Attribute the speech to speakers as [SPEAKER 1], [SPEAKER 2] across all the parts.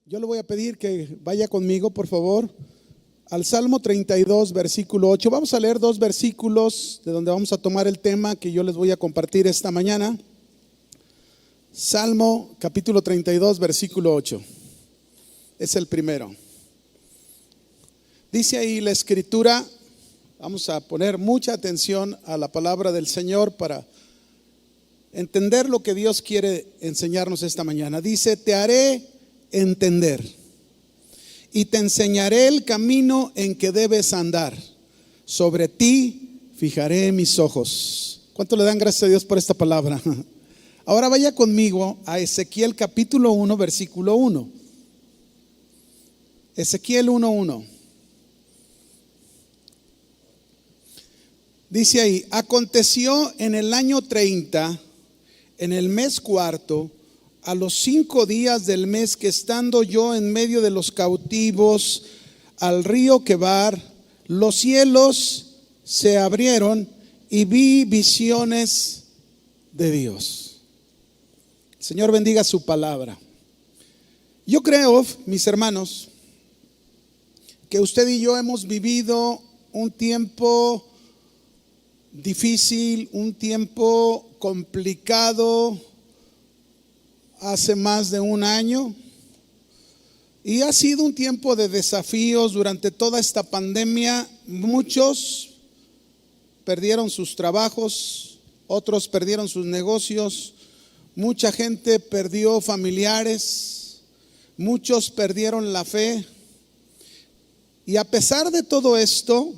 [SPEAKER 1] Yo le voy a pedir que vaya conmigo, por favor, al Salmo 32, versículo 8. Vamos a leer dos versículos de donde vamos a tomar el tema que yo les voy a compartir esta mañana. Salmo capítulo 32, versículo 8. Es el primero. Dice ahí la escritura, vamos a poner mucha atención a la palabra del Señor para entender lo que Dios quiere enseñarnos esta mañana. Dice: te haré entender y te enseñaré el camino en que debes andar. Sobre ti fijaré mis ojos. ¿Cuánto le dan gracias a Dios por esta palabra? Ahora vaya conmigo a Ezequiel capítulo 1, versículo 1. Ezequiel 1:1. Dice ahí: aconteció en el año 30, en el mes cuarto, a los 5 días del mes, que estando yo en medio de los cautivos al río Quebar, los cielos se abrieron y vi visiones de Dios. El Señor bendiga su palabra. Yo creo, mis hermanos, que usted y yo hemos vivido un tiempo difícil, un tiempo complicado hace más de un año, y ha sido un tiempo de desafíos durante toda esta pandemia. Muchos perdieron sus trabajos, otros perdieron sus negocios, mucha gente perdió familiares, muchos perdieron la fe. Y a pesar de todo esto,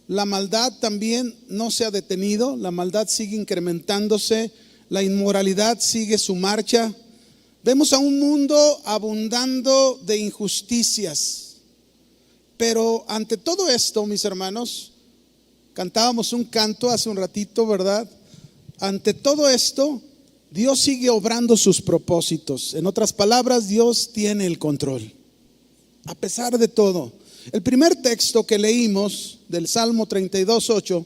[SPEAKER 1] la maldad también no se ha detenido. La maldad sigue incrementándose, la inmoralidad sigue su marcha. Vemos a un mundo abundando de injusticias. Pero ante todo esto, mis hermanos, cantábamos un canto hace un ratito, ¿verdad? Ante todo esto, Dios sigue obrando sus propósitos. En otras palabras, Dios tiene el control. A pesar de todo. El primer texto que leímos del Salmo 32:8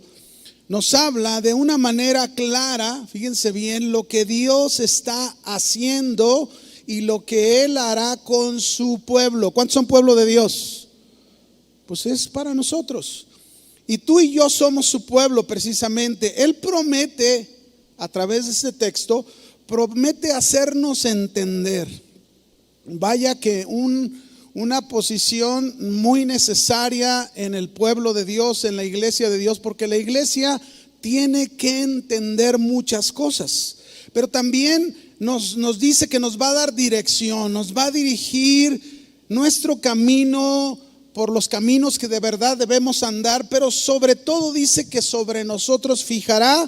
[SPEAKER 1] nos habla de una manera clara, fíjense bien, lo que Dios está haciendo y lo que Él hará con su pueblo. ¿Cuántos son pueblo de Dios? Pues es para nosotros. Y tú y yo somos su pueblo precisamente. Él promete, a través de este texto, promete hacernos entender. Vaya que una posición muy necesaria en el pueblo de Dios, en la iglesia de Dios, porque la iglesia tiene que entender muchas cosas, pero también nos dice que nos va a dar dirección, nos va a dirigir nuestro camino por los caminos que de verdad debemos andar, pero sobre todo dice que sobre nosotros fijará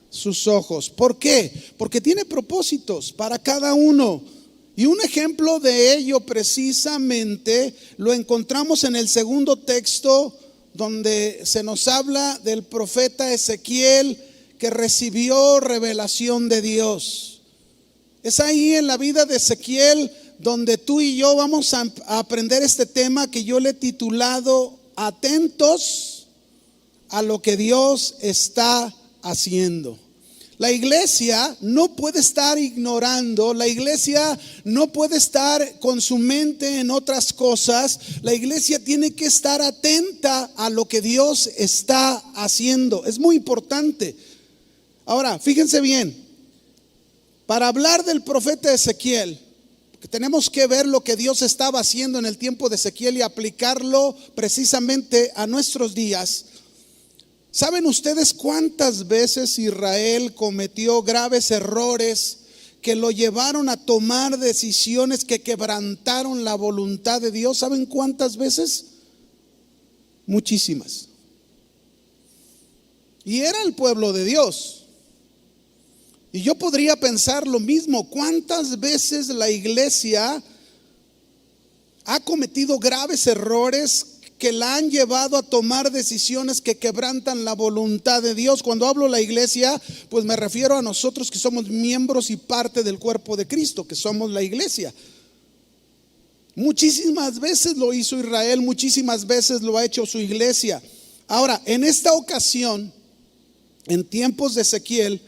[SPEAKER 1] sus ojos. ¿Por qué? Porque tiene propósitos para cada uno. Y un ejemplo de ello precisamente lo encontramos en el segundo texto, donde se nos habla del profeta Ezequiel, que recibió revelación de Dios. Es ahí en la vida de Ezequiel donde tú y yo vamos a aprender este tema que yo le he titulado: atentos a lo que Dios está haciendo. La iglesia no puede estar ignorando, la iglesia no puede estar con su mente en otras cosas. La iglesia tiene que estar atenta a lo que Dios está haciendo. Es muy importante. Ahora, fíjense bien, para hablar del profeta Ezequiel, tenemos que ver lo que Dios estaba haciendo en el tiempo de Ezequiel y aplicarlo precisamente a nuestros días. ¿Saben ustedes cuántas veces Israel cometió graves errores que lo llevaron a tomar decisiones que quebrantaron la voluntad de Dios? ¿Saben cuántas veces? Muchísimas. Y era el pueblo de Dios. Y yo podría pensar lo mismo: ¿cuántas veces la iglesia ha cometido graves errores que la han llevado a tomar decisiones que quebrantan la voluntad de Dios? Cuando hablo de la iglesia, pues me refiero a nosotros que somos miembros y parte del cuerpo de Cristo, que somos la iglesia. Muchísimas veces lo hizo Israel, muchísimas veces lo ha hecho su iglesia. Ahora, en esta ocasión, en tiempos de Ezequiel,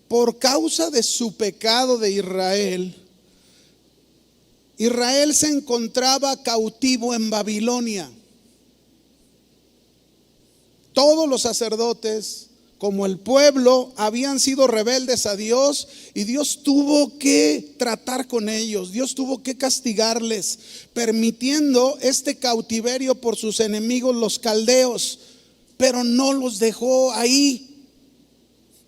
[SPEAKER 1] por causa de su pecado de Israel, Israel se encontraba cautivo en Babilonia. Todos los sacerdotes, como el pueblo, habían sido rebeldes a Dios y Dios tuvo que tratar con ellos. Dios tuvo que castigarles, permitiendo este cautiverio por sus enemigos, los caldeos, pero no los dejó ahí.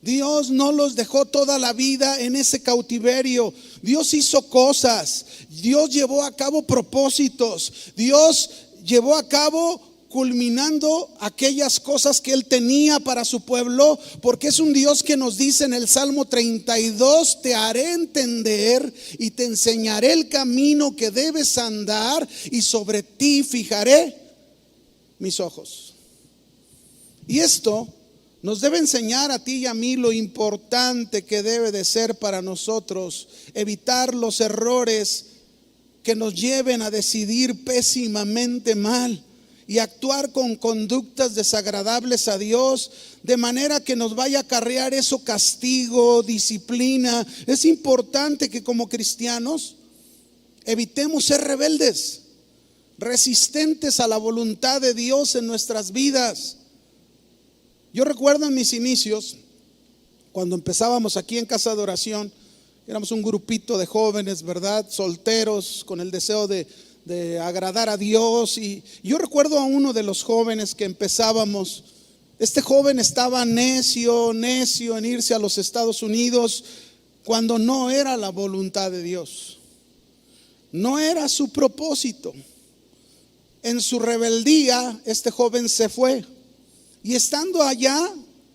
[SPEAKER 1] Dios no los dejó toda la vida en ese cautiverio. Dios hizo cosas. Dios llevó a cabo propósitos. Dios llevó a cabo culminando aquellas cosas que Él tenía para su pueblo, porque es un Dios que nos dice en el Salmo 32: te haré entender y te enseñaré el camino que debes andar, y sobre ti fijaré mis ojos. Y esto nos debe enseñar a ti y a mí lo importante que debe de ser para nosotros evitar los errores que nos lleven a decidir pésimamente mal y actuar con conductas desagradables a Dios, de manera que nos vaya a acarrear eso castigo, disciplina. Es importante que como cristianos evitemos ser rebeldes, resistentes a la voluntad de Dios en nuestras vidas. Yo recuerdo en mis inicios, cuando empezábamos aquí en Casa de Oración, éramos un grupito de jóvenes, ¿verdad? Solteros, con el deseo de agradar a Dios. Y yo recuerdo a uno de los jóvenes que empezábamos. Este joven estaba necio en irse a los Estados Unidos, cuando no era la voluntad de Dios, no era su propósito. En su rebeldía, este joven se fue. Y estando allá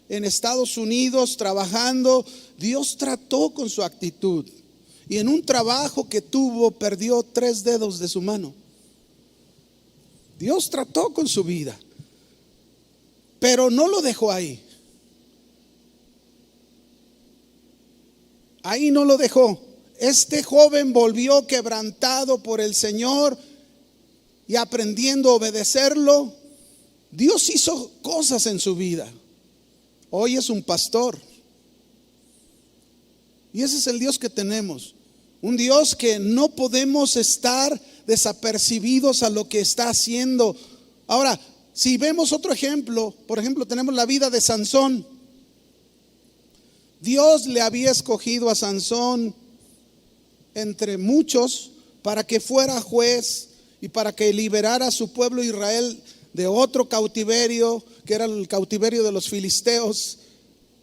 [SPEAKER 1] en Estados Unidos trabajando, Dios trató con su actitud. Y en un trabajo que tuvo, perdió 3 dedos de su mano. Dios trató con su vida, pero no lo dejó ahí. Ahí no lo dejó. Este joven volvió quebrantado por el Señor y aprendiendo a obedecerlo. Dios hizo cosas en su vida. Hoy es un pastor. Y ese es el Dios que tenemos. Un Dios que no podemos estar desapercibidos a lo que está haciendo. Ahora, si vemos otro ejemplo, por ejemplo, tenemos la vida de Sansón. Dios le había escogido a Sansón entre muchos para que fuera juez y para que liberara a su pueblo Israel de otro cautiverio, que era el cautiverio de los filisteos.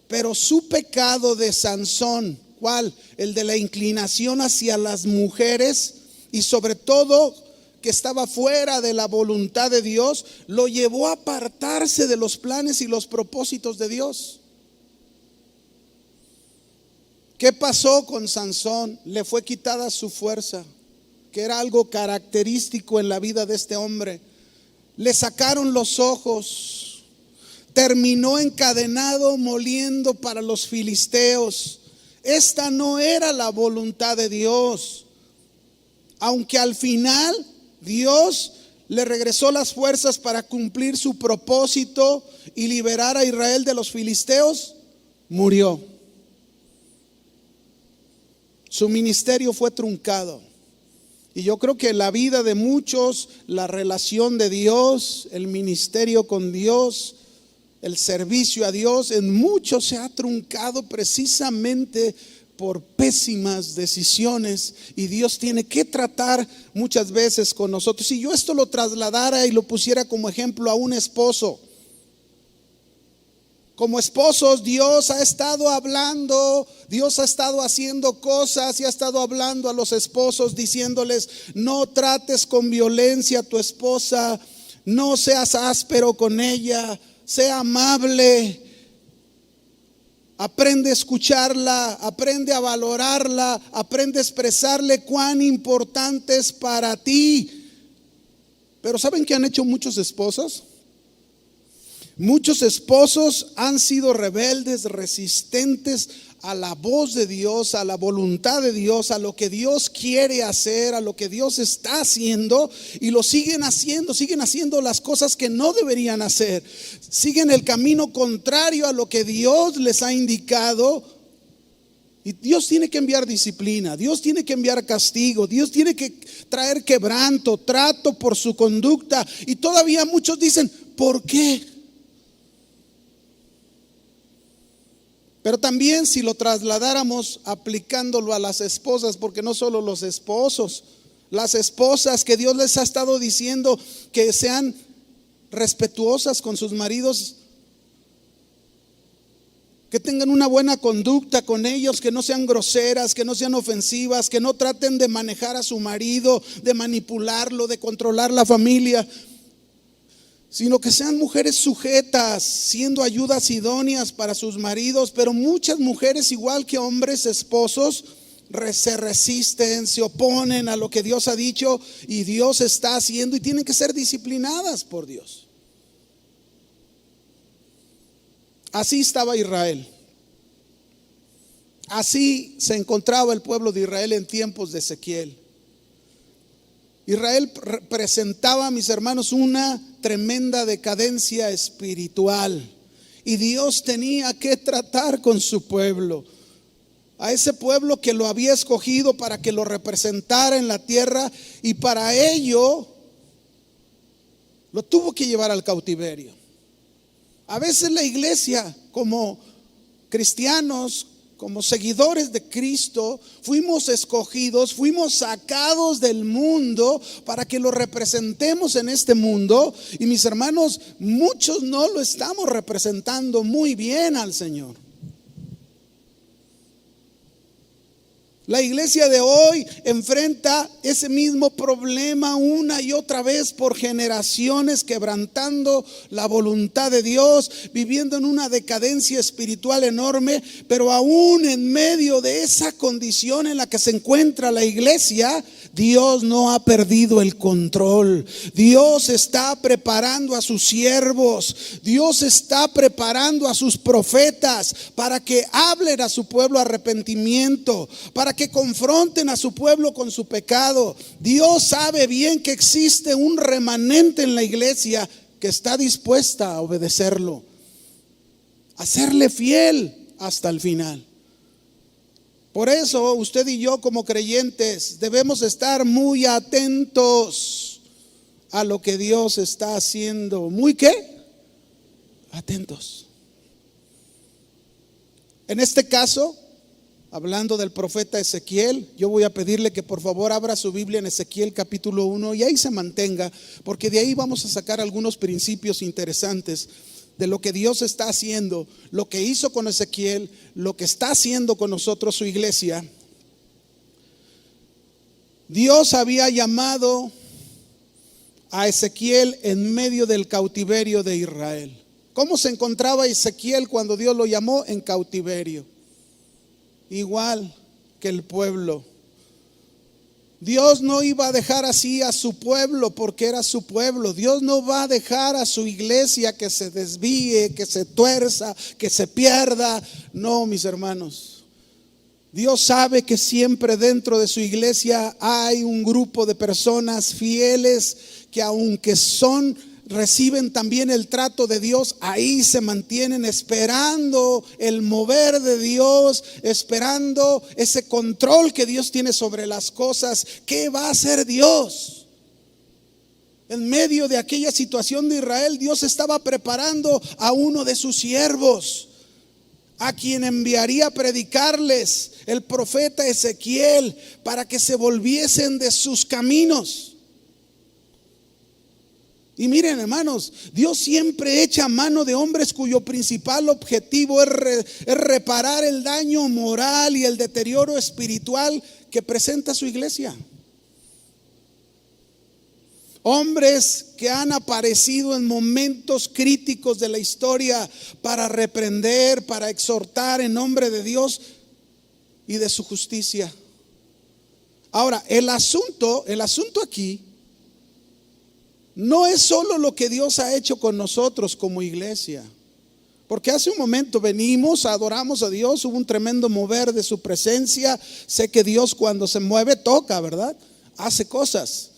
[SPEAKER 1] Pero su pecado de Sansón, ¿cuál? El de la inclinación hacia las mujeres, y sobre todo que estaba fuera de la voluntad de Dios, lo llevó a apartarse de los planes y los propósitos de Dios. ¿Qué pasó con Sansón? Le fue quitada su fuerza, que era algo característico en la vida de este hombre. Le sacaron los ojos, terminó encadenado moliendo para los filisteos. Esta no era la voluntad de Dios. Aunque al final Dios le regresó las fuerzas para cumplir su propósito y liberar a Israel de los filisteos, murió. Su ministerio fue truncado. Y yo creo que la vida de muchos, la relación de Dios, el ministerio con Dios, el servicio a Dios, en muchos se ha truncado precisamente por pésimas decisiones. Y Dios tiene que tratar muchas veces con nosotros. Si yo esto lo trasladara y lo pusiera como ejemplo a un esposo, como esposos, Dios ha estado hablando, Dios ha estado haciendo cosas y ha estado hablando a los esposos, diciéndoles: no trates con violencia a tu esposa, no seas áspero con ella, sea amable, aprende a escucharla, aprende a valorarla, aprende a expresarle cuán importante es para ti. Pero ¿saben qué han hecho muchos esposos? Muchos esposos han sido rebeldes, resistentes a la voz de Dios, a la voluntad de Dios, a lo que Dios quiere hacer, a lo que Dios está haciendo, y lo siguen haciendo las cosas que no deberían hacer. Siguen el camino contrario a lo que Dios les ha indicado. Y Dios tiene que enviar disciplina, Dios tiene que enviar castigo, Dios tiene que traer quebranto, trato por su conducta. Y todavía muchos dicen, ¿por qué? Pero también si lo trasladáramos aplicándolo a las esposas, porque no solo los esposos, las esposas que Dios les ha estado diciendo que sean respetuosas con sus maridos, que tengan una buena conducta con ellos, que no sean groseras, que no sean ofensivas, que no traten de manejar a su marido, de manipularlo, de controlar la familia, sino que sean mujeres sujetas, siendo ayudas idóneas para sus maridos. Pero muchas mujeres, igual que hombres, esposos, se resisten, se oponen a lo que Dios ha dicho y Dios está haciendo, y tienen que ser disciplinadas por Dios. Así estaba Israel. Así se encontraba el pueblo de Israel en tiempos de Ezequiel. Israel presentaba, mis hermanos, una tremenda decadencia espiritual, y Dios tenía que tratar con su pueblo, a ese pueblo que lo había escogido para que lo representara en la tierra, y para ello lo tuvo que llevar al cautiverio. A veces la iglesia, como cristianos, como seguidores de Cristo, fuimos escogidos, fuimos sacados del mundo para que lo representemos en este mundo. Y mis hermanos, muchos no lo estamos representando muy bien al Señor. La iglesia de hoy enfrenta ese mismo problema una y otra vez por generaciones, quebrantando la voluntad de Dios, viviendo en una decadencia espiritual enorme. Pero aún en medio de esa condición en la que se encuentra la iglesia, Dios no ha perdido el control. Dios está preparando a sus siervos, Dios está preparando a sus profetas para que hablen a su pueblo arrepentimiento, para que confronten a su pueblo con su pecado. Dios sabe bien que existe un remanente en la iglesia que está dispuesta a obedecerlo, a serle fiel hasta el final. Por eso usted y yo, como creyentes, debemos estar muy atentos a lo que Dios está haciendo. ¿Muy qué? Atentos. En este caso, hablando del profeta Ezequiel, yo voy a pedirle que por favor abra su Biblia en Ezequiel capítulo 1 y ahí se mantenga, porque de ahí vamos a sacar algunos principios interesantes de lo que Dios está haciendo, lo que hizo con Ezequiel, lo que está haciendo con nosotros, su iglesia. Dios había llamado a Ezequiel en medio del cautiverio de Israel. ¿Cómo se encontraba Ezequiel cuando Dios lo llamó? En cautiverio. Igual que el pueblo. Dios no iba a dejar así a su pueblo porque era su pueblo. Dios no va a dejar a su iglesia que se desvíe, que se tuerza, que se pierda. No, mis hermanos. Dios sabe que siempre dentro de su iglesia hay un grupo de personas fieles que, aunque reciben también el trato de Dios, ahí se mantienen esperando el mover de Dios, esperando ese control que Dios tiene sobre las cosas. ¿Qué va a hacer Dios? En medio de aquella situación de Israel, Dios estaba preparando a uno de sus siervos, a quien enviaría a predicarles, el profeta Ezequiel, para que se volviesen de sus caminos. Y miren, hermanos, Dios siempre echa mano de hombres cuyo principal objetivo es reparar el daño moral y el deterioro espiritual que presenta su iglesia. Hombres que han aparecido en momentos críticos de la historia para reprender, para exhortar en nombre de Dios y de su justicia. Ahora, el asunto aquí no es solo lo que Dios ha hecho con nosotros como iglesia, porque hace un momento venimos, adoramos a Dios, hubo un tremendo mover de su presencia. Sé que Dios cuando se mueve toca, ¿verdad? Hace cosas.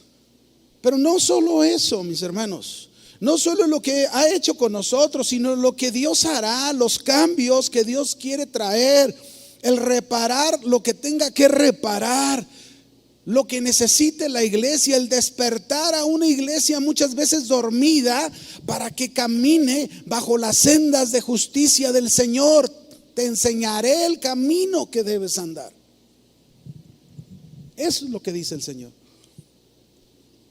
[SPEAKER 1] Pero no solo eso, mis hermanos, no solo lo que ha hecho con nosotros, sino lo que Dios hará, los cambios que Dios quiere traer el reparar lo que tenga que reparar, lo que necesite la iglesia, el despertar a una iglesia muchas veces dormida para que camine bajo las sendas de justicia del Señor. Te enseñaré el camino que debes andar. Eso es lo que dice el Señor.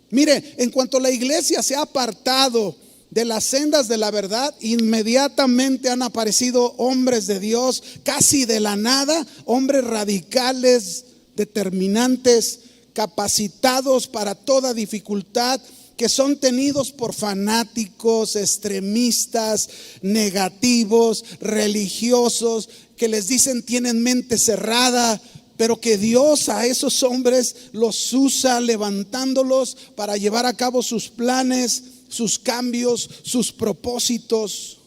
[SPEAKER 1] Mire, en cuanto la iglesia se ha apartado de las sendas de la verdad, inmediatamente han aparecido hombres de Dios, casi de la nada, hombres radicales, determinantes, capacitados para toda dificultad, que son tenidos por fanáticos, extremistas, negativos, religiosos, que les dicen tienen mente cerrada, pero que Dios a esos hombres los usa levantándolos para llevar a cabo sus planes, sus cambios, sus propósitos.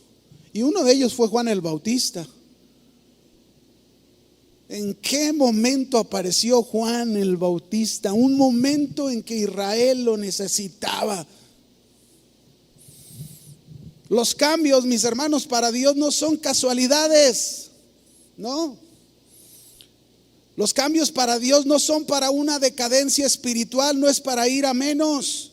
[SPEAKER 1] Y uno de ellos fue Juan el Bautista. ¿En qué momento apareció Juan el Bautista? Un momento en que Israel lo necesitaba. Los cambios, mis hermanos, para Dios no son casualidades, no. Los cambios para Dios no son para una decadencia espiritual, no es para ir a menos,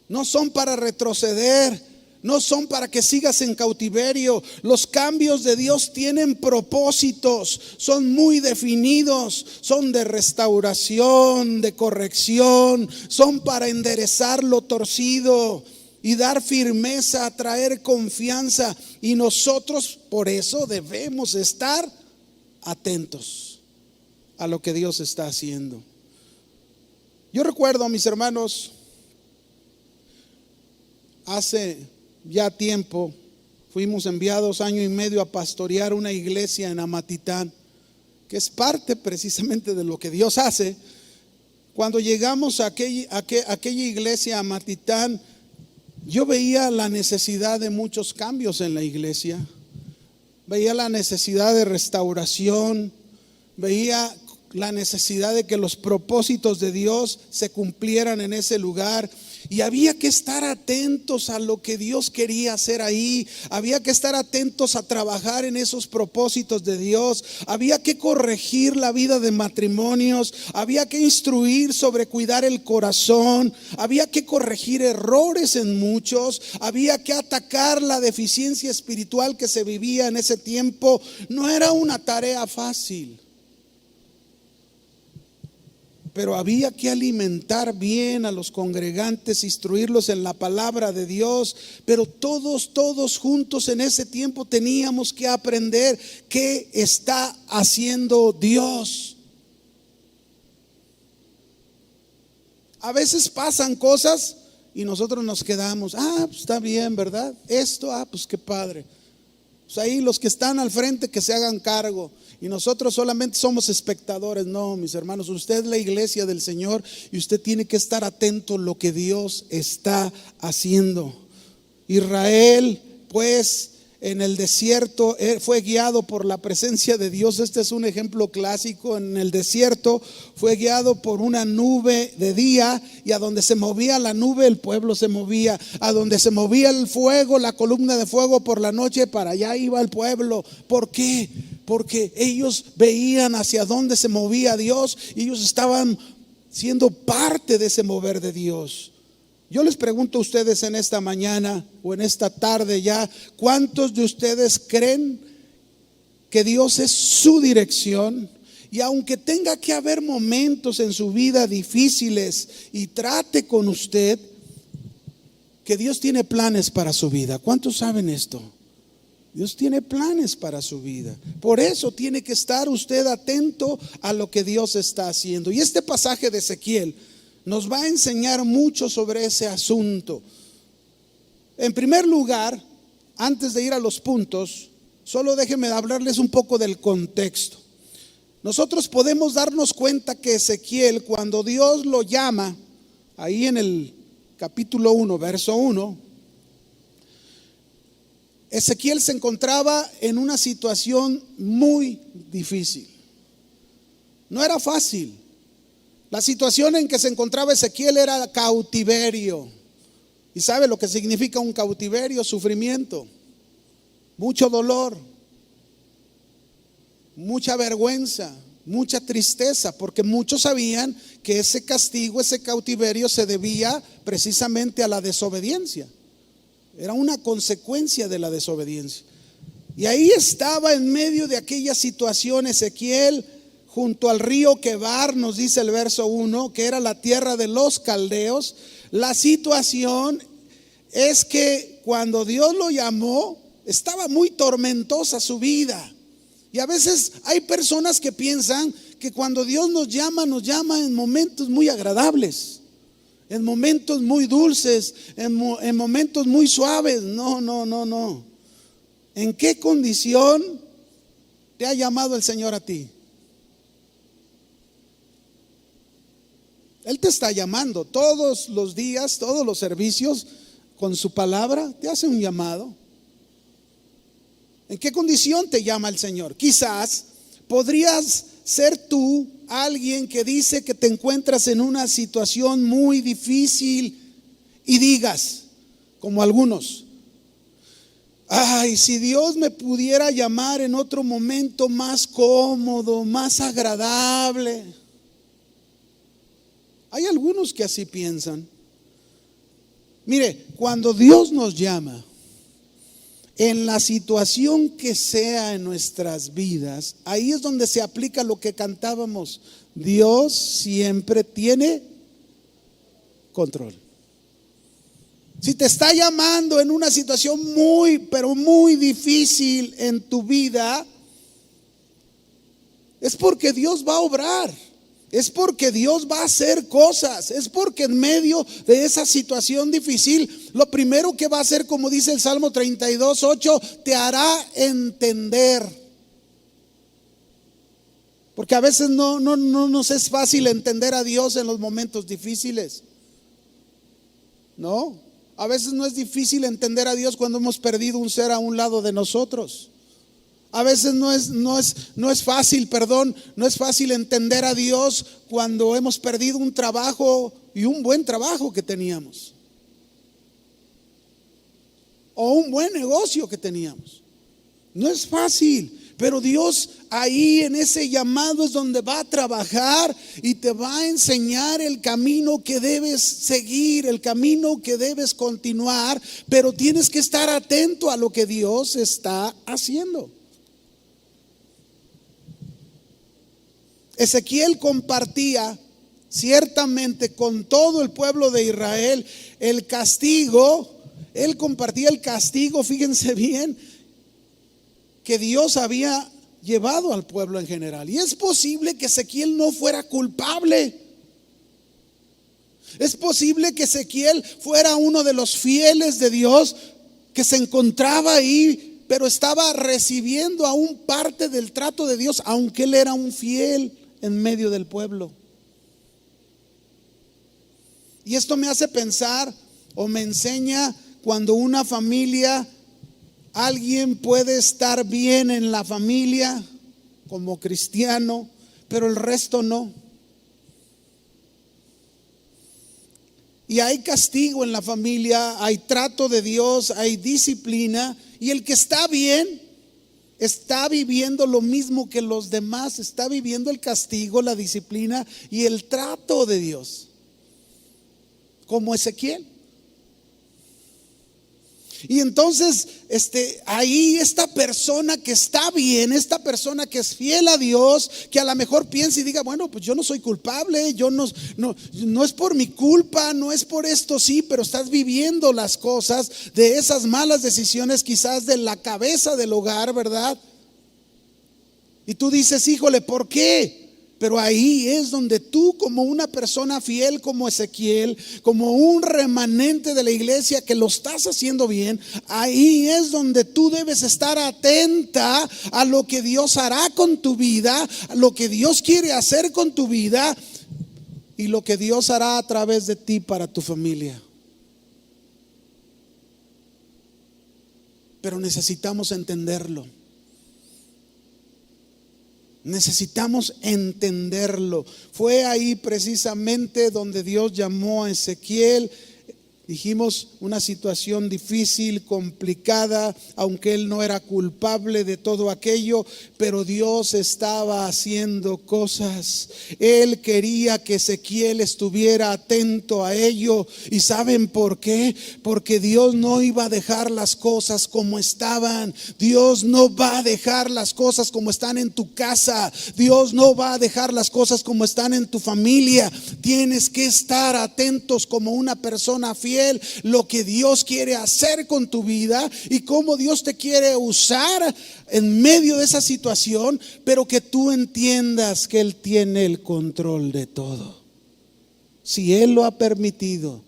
[SPEAKER 1] no son para retroceder, no son para que sigas en cautiverio. Los cambios de Dios tienen propósitos, son muy definidos, son de restauración, de corrección, son para enderezar lo torcido y dar firmeza, traer confianza. Y nosotros por eso debemos estar atentos a lo que Dios está haciendo. Yo recuerdo, mis hermanos, hace ya tiempo fuimos enviados 1.5 años a pastorear una iglesia en Amatitán, que es parte precisamente de lo que Dios hace. Cuando llegamos a aquella iglesia Amatitán, yo veía la necesidad de muchos cambios en la iglesia, veía la necesidad de restauración, veía la necesidad de que los propósitos de Dios se cumplieran en ese lugar. Y había que estar atentos a lo que Dios quería hacer ahí. Había que estar atentos a trabajar en esos propósitos de Dios. Había que corregir la vida de matrimonios. Había que instruir sobre cuidar el corazón. Había que corregir errores en muchos. Había que atacar la deficiencia espiritual que se vivía en ese tiempo. No era una tarea fácil, pero había que alimentar bien a los congregantes, instruirlos en la palabra de Dios. Pero todos juntos en ese tiempo teníamos que aprender qué está haciendo Dios. A veces pasan cosas y nosotros nos quedamos, pues está bien, ¿verdad? Esto, pues qué padre. Pues ahí los que están al frente que se hagan cargo. Y nosotros solamente somos espectadores. No, mis hermanos, usted es la iglesia del Señor y usted tiene que estar atento a lo que Dios está haciendo. Israel, pues, en el desierto fue guiado por la presencia de Dios. Este es un ejemplo clásico. En el desierto fue guiado por una nube de día, y a donde se movía la nube el pueblo se movía. A donde se movía el fuego, la columna de fuego por la noche, para allá iba el pueblo. ¿Por qué? Porque ellos veían hacia dónde se movía Dios y ellos estaban siendo parte de ese mover de Dios. Yo les pregunto a ustedes en esta mañana o en esta tarde ya, ¿cuántos de ustedes creen que Dios es su dirección? Y aunque tenga que haber momentos en su vida difíciles y trate con usted, que Dios tiene planes para su vida. ¿Cuántos saben esto? Dios tiene planes para su vida. Por eso tiene que estar usted atento a lo que Dios está haciendo. Y este pasaje de Ezequiel nos va a enseñar mucho sobre ese asunto. En primer lugar, antes de ir a los puntos, solo déjenme hablarles un poco del contexto. Nosotros podemos darnos cuenta que Ezequiel, cuando Dios lo llama, ahí en el capítulo 1, verso 1, Ezequiel se encontraba en una situación muy difícil. No era fácil. La situación en que se encontraba Ezequiel era cautiverio. ¿Y sabe lo que significa un cautiverio? Sufrimiento, mucho dolor, mucha vergüenza, mucha tristeza, porque muchos sabían que ese castigo, ese cautiverio se debía precisamente a la desobediencia. Era una consecuencia de la desobediencia. Y ahí estaba en medio de aquella situación Ezequiel, junto al río Quebar, nos dice el verso 1, que era la tierra de los caldeos. La situación es que cuando Dios lo llamó, estaba muy tormentosa su vida. Y a veces hay personas que piensan que cuando Dios nos llama en momentos muy agradables, en momentos muy dulces, en momentos muy suaves. No. ¿En qué condición te ha llamado el Señor a ti? Él te está llamando todos los días, todos los servicios, con su palabra, te hace un llamado. ¿En qué condición te llama el Señor? Quizás podrías ser tú alguien que dice que te encuentras en una situación muy difícil y digas, como algunos, ay, si Dios me pudiera llamar en otro momento más cómodo, más agradable. Hay algunos que así piensan. Mire, cuando Dios nos llama, en la situación que sea en nuestras vidas, ahí es donde se aplica lo que cantábamos. Dios siempre tiene control. Si te está llamando en una situación muy, pero muy difícil en tu vida, es porque Dios va a obrar. Es porque Dios va a hacer cosas. Es porque en medio de esa situación difícil, lo primero que va a hacer, como dice el Salmo 32:8, te hará entender. Porque a veces no nos es fácil entender a Dios en los momentos difíciles. No, a veces no es difícil entender a Dios cuando hemos perdido un ser a un lado de nosotros. A veces no es fácil entender a Dios cuando hemos perdido un trabajo y un buen trabajo que teníamos, o un buen negocio que teníamos. No es fácil, pero Dios ahí en ese llamado es donde va a trabajar y te va a enseñar el camino que debes seguir, el camino que debes continuar, pero tienes que estar atento a lo que Dios está haciendo. Ezequiel compartía ciertamente con todo el pueblo de Israel el castigo. Él compartía el castigo, fíjense bien, que Dios había llevado al pueblo en general. Y es posible que Ezequiel no fuera culpable. Es posible que Ezequiel fuera uno de los fieles de Dios que se encontraba ahí, pero estaba recibiendo aún parte del trato de Dios, aunque él era un fiel en medio del pueblo. Y esto me hace pensar, o me enseña, cuando una familia, alguien puede estar bien en la familia como cristiano, pero el resto no. Y hay castigo en la familia, hay trato de Dios, hay disciplina, y el que está bien está viviendo lo mismo que los demás, está viviendo el castigo, la disciplina y el trato de Dios, como Ezequiel. Y entonces ahí esta persona que está bien, esta persona que es fiel a Dios, que a lo mejor piensa y diga, bueno, pues yo no soy culpable, yo no es por mi culpa, no es por esto, sí, pero estás viviendo las cosas de esas malas decisiones quizás de la cabeza del hogar, ¿verdad? Y tú dices, híjole, ¿por qué? Pero ahí es donde tú, como una persona fiel como Ezequiel, como un remanente de la iglesia que lo estás haciendo bien, ahí es donde tú debes estar atenta a lo que Dios hará con tu vida, a lo que Dios quiere hacer con tu vida y lo que Dios hará a través de ti para tu familia. Pero necesitamos entenderlo. Necesitamos entenderlo. Fue ahí precisamente donde Dios llamó a Ezequiel. Dijimos una situación difícil, complicada, aunque él no era culpable de todo aquello, pero Dios estaba haciendo cosas. Él quería que Ezequiel estuviera atento a ello. ¿Y saben por qué? Porque Dios no iba a dejar las cosas como estaban. Dios no va a dejar las cosas como están en tu casa. Dios no va a dejar las cosas como están en tu familia. Tienes que estar atentos como una persona fiel, lo que Dios quiere hacer con tu vida y cómo Dios te quiere usar en medio de esa situación, pero que tú entiendas que Él tiene el control de todo. Si Él lo ha permitido,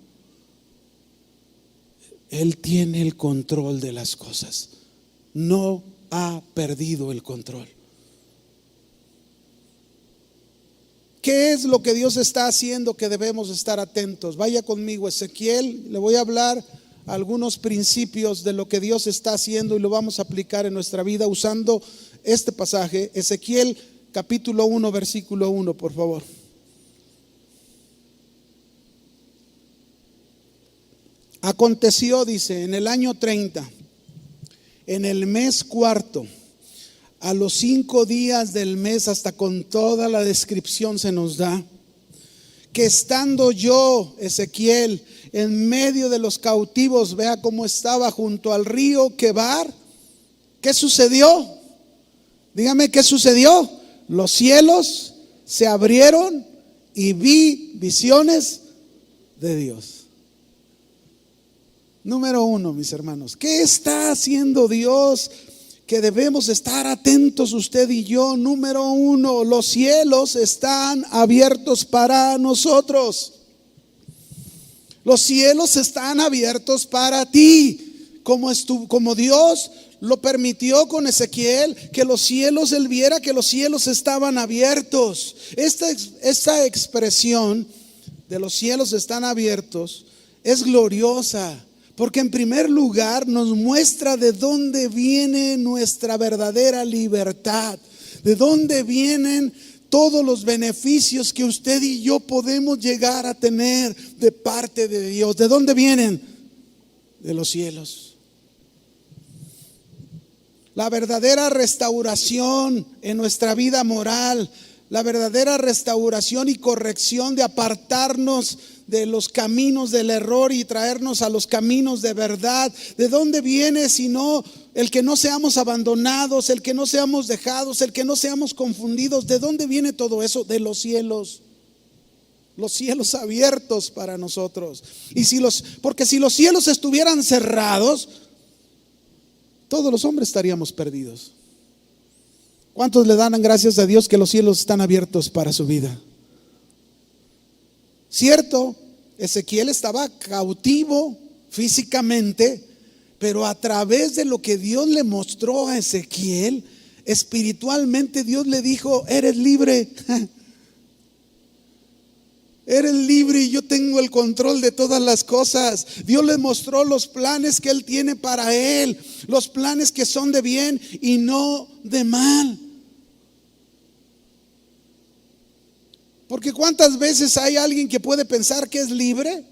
[SPEAKER 1] Él tiene el control de las cosas. No ha perdido el control. ¿Qué es lo que Dios está haciendo que debemos estar atentos? Vaya conmigo, Ezequiel. Le voy a hablar algunos principios de lo que Dios está haciendo y lo vamos a aplicar en nuestra vida usando este pasaje. Ezequiel capítulo 1, versículo 1, por favor. Aconteció, dice, en el año 30, en el mes cuarto, a los 5 días del mes, hasta con toda la descripción se nos da, que estando yo, Ezequiel, en medio de los cautivos, vea cómo estaba junto al río Quebar. ¿Qué sucedió? Dígame, ¿qué sucedió? Los cielos se abrieron y vi visiones de Dios. Número 1, mis hermanos, ¿qué está haciendo Dios que debemos estar atentos usted y yo? Número 1, los cielos están abiertos para nosotros. Los cielos están abiertos para ti, como Dios lo permitió con Ezequiel, que los cielos, él viera que los cielos estaban abiertos. Esta expresión de los cielos están abiertos es gloriosa, porque en primer lugar nos muestra de dónde viene nuestra verdadera libertad, de dónde vienen todos los beneficios que usted y yo podemos llegar a tener de parte de Dios. ¿De dónde vienen? De los cielos. La verdadera restauración en nuestra vida moral, la verdadera restauración y corrección de apartarnos de los caminos del error y traernos a los caminos de verdad. ¿De dónde viene sino el que no seamos abandonados, el que no seamos dejados, el que no seamos confundidos? ¿De dónde viene todo eso? De los cielos. Los cielos abiertos para nosotros. Porque si los cielos estuvieran cerrados, todos los hombres estaríamos perdidos. ¿Cuántos le dan gracias a Dios que los cielos están abiertos para su vida? Cierto, Ezequiel estaba cautivo físicamente, pero a través de lo que Dios le mostró a Ezequiel, espiritualmente Dios le dijo: eres libre. Eres libre y yo tengo el control de todas las cosas. Dios le mostró los planes que Él tiene para él, los planes que son de bien y no de mal. Porque ¿cuántas veces hay alguien que puede pensar que es libre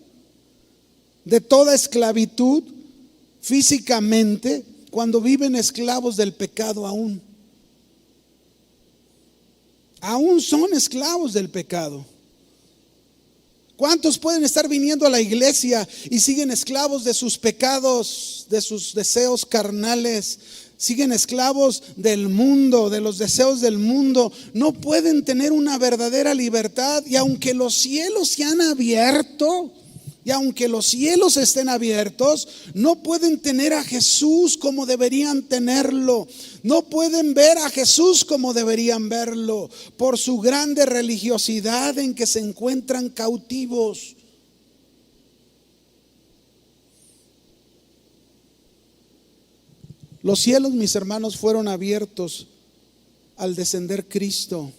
[SPEAKER 1] de toda esclavitud físicamente cuando viven esclavos del pecado aún? Aún son esclavos del pecado. ¿Cuántos pueden estar viniendo a la iglesia y siguen esclavos de sus pecados, de sus deseos carnales? Siguen esclavos del mundo, de los deseos del mundo. No pueden tener una verdadera libertad. Y aunque los cielos se han abierto, y aunque los cielos estén abiertos, no pueden tener a Jesús como deberían tenerlo. No pueden ver a Jesús como deberían verlo, por su grande religiosidad en que se encuentran cautivos. Los cielos, mis hermanos, fueron abiertos al descender Cristo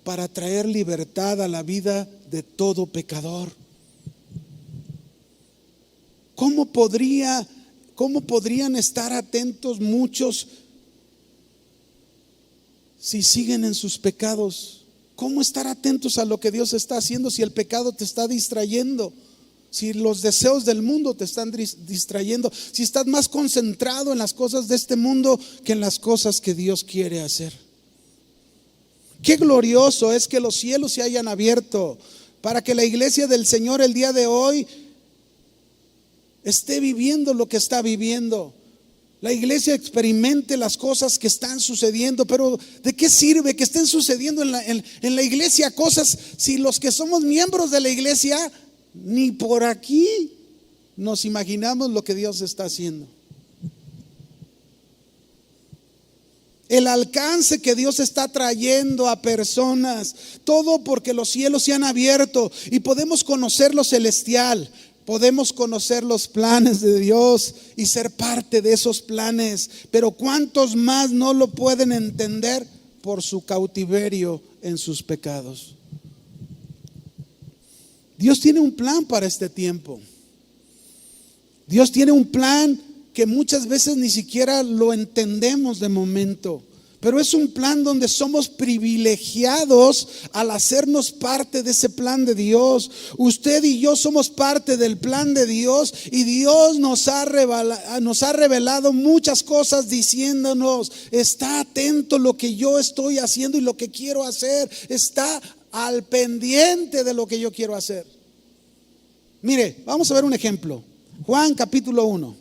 [SPEAKER 1] para traer libertad a la vida de todo pecador. ¿Cómo podrían estar atentos muchos si siguen en sus pecados? ¿Cómo estar atentos a lo que Dios está haciendo si el pecado te está distrayendo? Si los deseos del mundo te están distrayendo, si estás más concentrado en las cosas de este mundo que en las cosas que Dios quiere hacer. Qué glorioso es que los cielos se hayan abierto para que la iglesia del Señor el día de hoy esté viviendo lo que está viviendo. La iglesia experimente las cosas que están sucediendo. Pero ¿de qué sirve que estén sucediendo en la iglesia cosas si los que somos miembros de la iglesia ni por aquí nos imaginamos lo que Dios está haciendo? El alcance que Dios está trayendo a personas, todo porque los cielos se han abierto y podemos conocer lo celestial. Podemos conocer los planes de Dios y ser parte de esos planes, pero ¿cuántos más no lo pueden entender por su cautiverio en sus pecados? Dios tiene un plan para este tiempo. Dios tiene un plan que muchas veces ni siquiera lo entendemos de momento. Pero es un plan donde somos privilegiados al hacernos parte de ese plan de Dios. Usted y yo somos parte del plan de Dios y Dios nos ha revelado muchas cosas diciéndonos: está atento a lo que yo estoy haciendo y lo que quiero hacer. Está al pendiente de lo que yo quiero hacer. Mire, vamos a ver un ejemplo. Juan capítulo 1,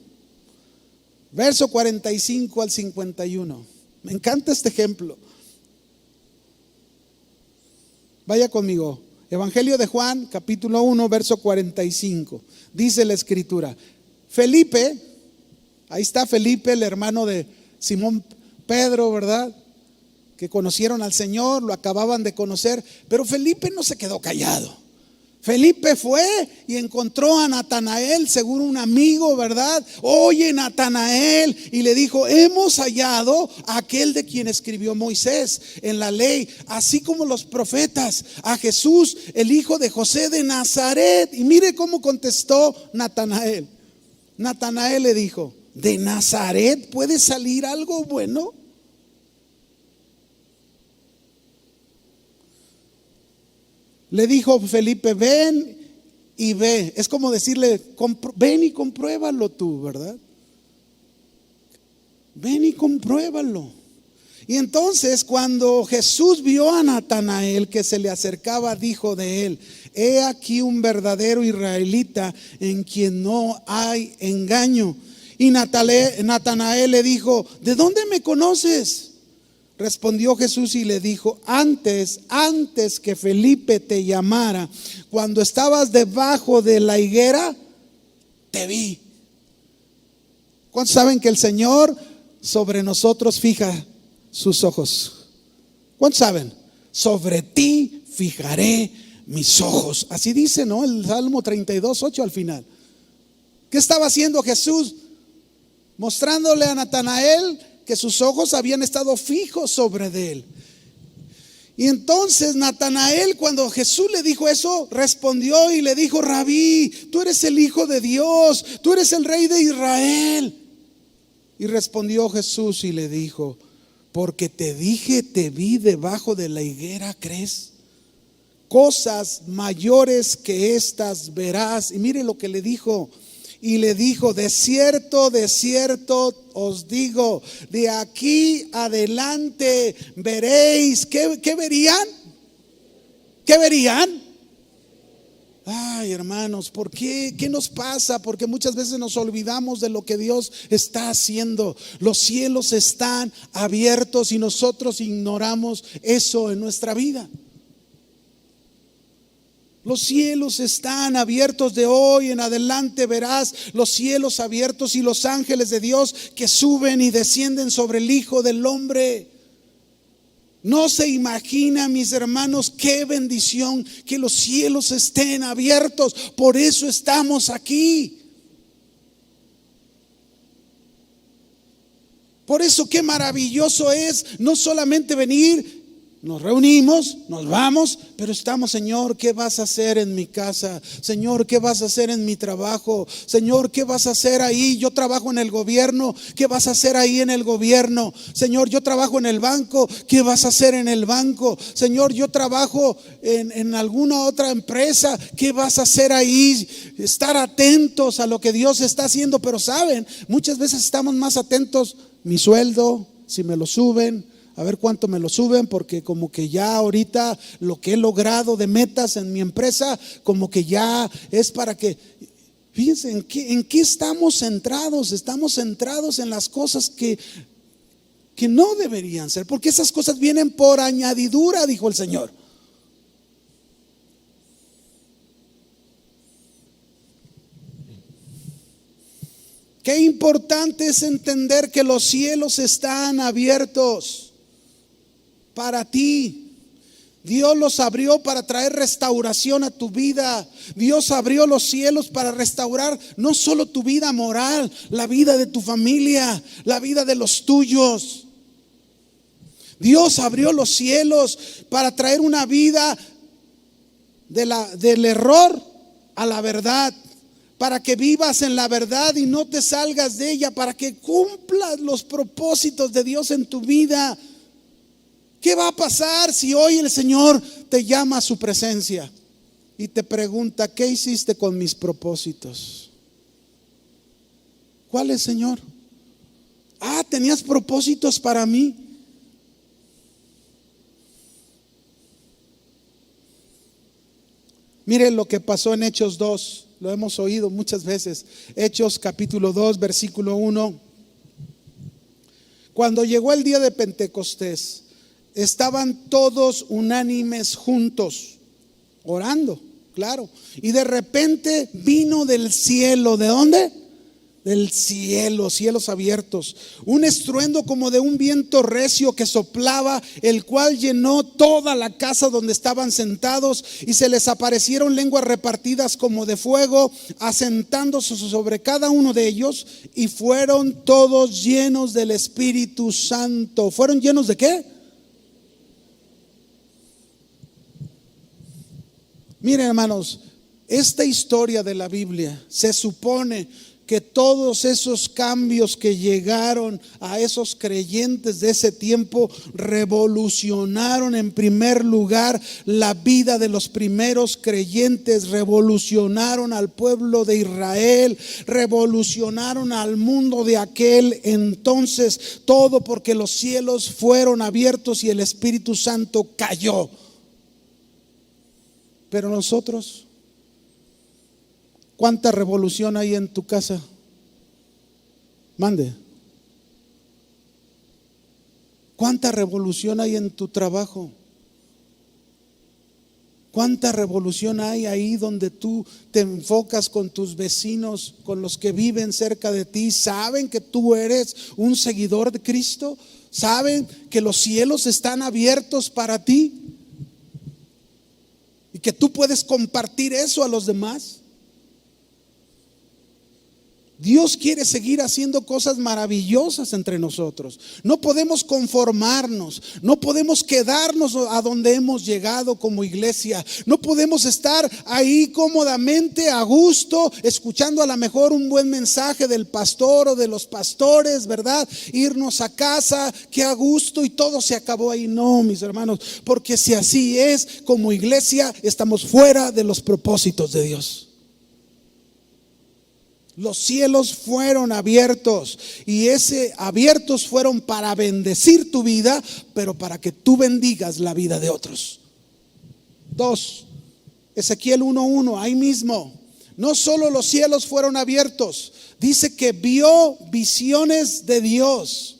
[SPEAKER 1] verso 45 al 51. Me encanta este ejemplo. Vaya conmigo. Evangelio de Juan, capítulo 1, verso 45. Dice la escritura: Felipe, ahí está Felipe, el hermano de Simón Pedro, ¿verdad? Que conocieron al Señor, lo acababan de conocer. Pero Felipe no se quedó callado. Felipe fue y encontró a Natanael, seguro un amigo, ¿verdad? Oye, Natanael, y le dijo: hemos hallado a aquel de quien escribió Moisés en la ley, así como los profetas, a Jesús, el hijo de José de Nazaret. Y mire cómo contestó Natanael. Natanael le dijo: ¿de Nazaret puede salir algo bueno? Le dijo Felipe: ven y ve. Es como decirle: ven y compruébalo tú, ¿verdad? Ven y compruébalo. Y entonces cuando Jesús vio a Natanael que se le acercaba, dijo de él: he aquí un verdadero israelita en quien no hay engaño. Y Natanael le dijo: ¿de dónde me conoces? Respondió Jesús y le dijo: antes que Felipe te llamara, cuando estabas debajo de la higuera, te vi. ¿Cuántos saben que el Señor sobre nosotros fija sus ojos? ¿Cuántos saben? Sobre ti fijaré mis ojos. Así dice, ¿no? El Salmo 32:8 al final. ¿Qué estaba haciendo Jesús? Mostrándole a Natanael que sus ojos habían estado fijos sobre de él. Y entonces Natanael, cuando Jesús le dijo eso, respondió y le dijo: Rabí, tú eres el Hijo de Dios, tú eres el Rey de Israel. Y respondió Jesús y le dijo: porque te dije, te vi debajo de la higuera, ¿crees? Cosas mayores que estas verás. Y mire lo que le dijo. Y le dijo: de cierto os digo, de aquí adelante veréis. ¿Qué verían? ¿Qué verían? Ay, hermanos, ¿por qué? ¿Qué nos pasa? Porque muchas veces nos olvidamos de lo que Dios está haciendo. Los cielos están abiertos y nosotros ignoramos eso en nuestra vida. Los cielos están abiertos, de hoy en adelante verás los cielos abiertos y los ángeles de Dios que suben y descienden sobre el Hijo del Hombre. No se imagina, mis hermanos, qué bendición que los cielos estén abiertos. Por eso estamos aquí. Por eso qué maravilloso es no solamente venir Nos reunimos, nos vamos, pero estamos, Señor, ¿qué vas a hacer en mi casa? Señor, ¿qué vas a hacer en mi trabajo? Señor, ¿qué vas a hacer ahí? Yo trabajo en el gobierno, ¿qué vas a hacer ahí en el gobierno? Señor, yo trabajo en el banco, ¿qué vas a hacer en el banco? Señor, yo trabajo en alguna otra empresa, ¿qué vas a hacer ahí? Estar atentos a lo que Dios está haciendo, pero saben, muchas veces estamos más atentos, mi sueldo, si me lo suben, a ver cuánto me lo suben, porque como que ya ahorita lo que he logrado de metas en mi empresa, como que ya es para que, fíjense, ¿en qué estamos centrados? Estamos centrados en las cosas que no deberían ser, porque esas cosas vienen por añadidura, dijo el Señor. Qué importante es entender que los cielos están abiertos para ti. Dios los abrió para traer restauración a tu vida. Dios abrió los cielos para restaurar no solo tu vida moral, la vida de tu familia, la vida de los tuyos. Dios abrió los cielos para traer una vida del error a la verdad, para que vivas en la verdad y no te salgas de ella, para que cumplas los propósitos de Dios en tu vida. ¿Qué va a pasar si hoy el Señor te llama a su presencia y te pregunta: ¿qué hiciste con mis propósitos? ¿Cuáles, Señor? ¿Tenías propósitos para mí? Miren lo que pasó en Hechos 2, lo hemos oído muchas veces. Hechos capítulo 2, versículo 1. Cuando llegó el día de Pentecostés, estaban todos unánimes juntos, orando, claro. Y de repente vino del cielo, ¿de dónde? Del cielo, cielos abiertos, un estruendo como de un viento recio que soplaba, el cual llenó toda la casa donde estaban sentados, y se les aparecieron lenguas repartidas como de fuego, asentándose sobre cada uno de ellos, y fueron todos llenos del Espíritu Santo. ¿Fueron llenos de qué? Miren, hermanos, esta historia de la Biblia, se supone que todos esos cambios que llegaron a esos creyentes de ese tiempo revolucionaron en primer lugar la vida de los primeros creyentes, revolucionaron al pueblo de Israel, revolucionaron al mundo de aquel entonces, todo porque los cielos fueron abiertos y el Espíritu Santo cayó. Pero nosotros, ¿cuánta revolución hay en tu casa? Mande. ¿Cuánta revolución hay en tu trabajo? ¿Cuánta revolución hay ahí donde tú te enfocas con tus vecinos, con los que viven cerca de ti? ¿Saben que tú eres un seguidor de Cristo? ¿Saben que los cielos están abiertos para ti? Y que tú puedes compartir eso a los demás. Dios quiere seguir haciendo cosas maravillosas entre nosotros. No podemos conformarnos, no podemos quedarnos a donde hemos llegado como iglesia. No podemos estar ahí cómodamente, a gusto, escuchando a lo mejor un buen mensaje del pastor o de los pastores, ¿verdad? Irnos a casa, que a gusto, y todo se acabó ahí. No, mis hermanos, porque si así es, como iglesia estamos fuera de los propósitos de Dios. Los cielos fueron abiertos, y abiertos fueron para bendecir tu vida, pero para que tú bendigas la vida de otros. 2, Ezequiel 1:1, ahí mismo. No solo los cielos fueron abiertos, dice que vio visiones de Dios.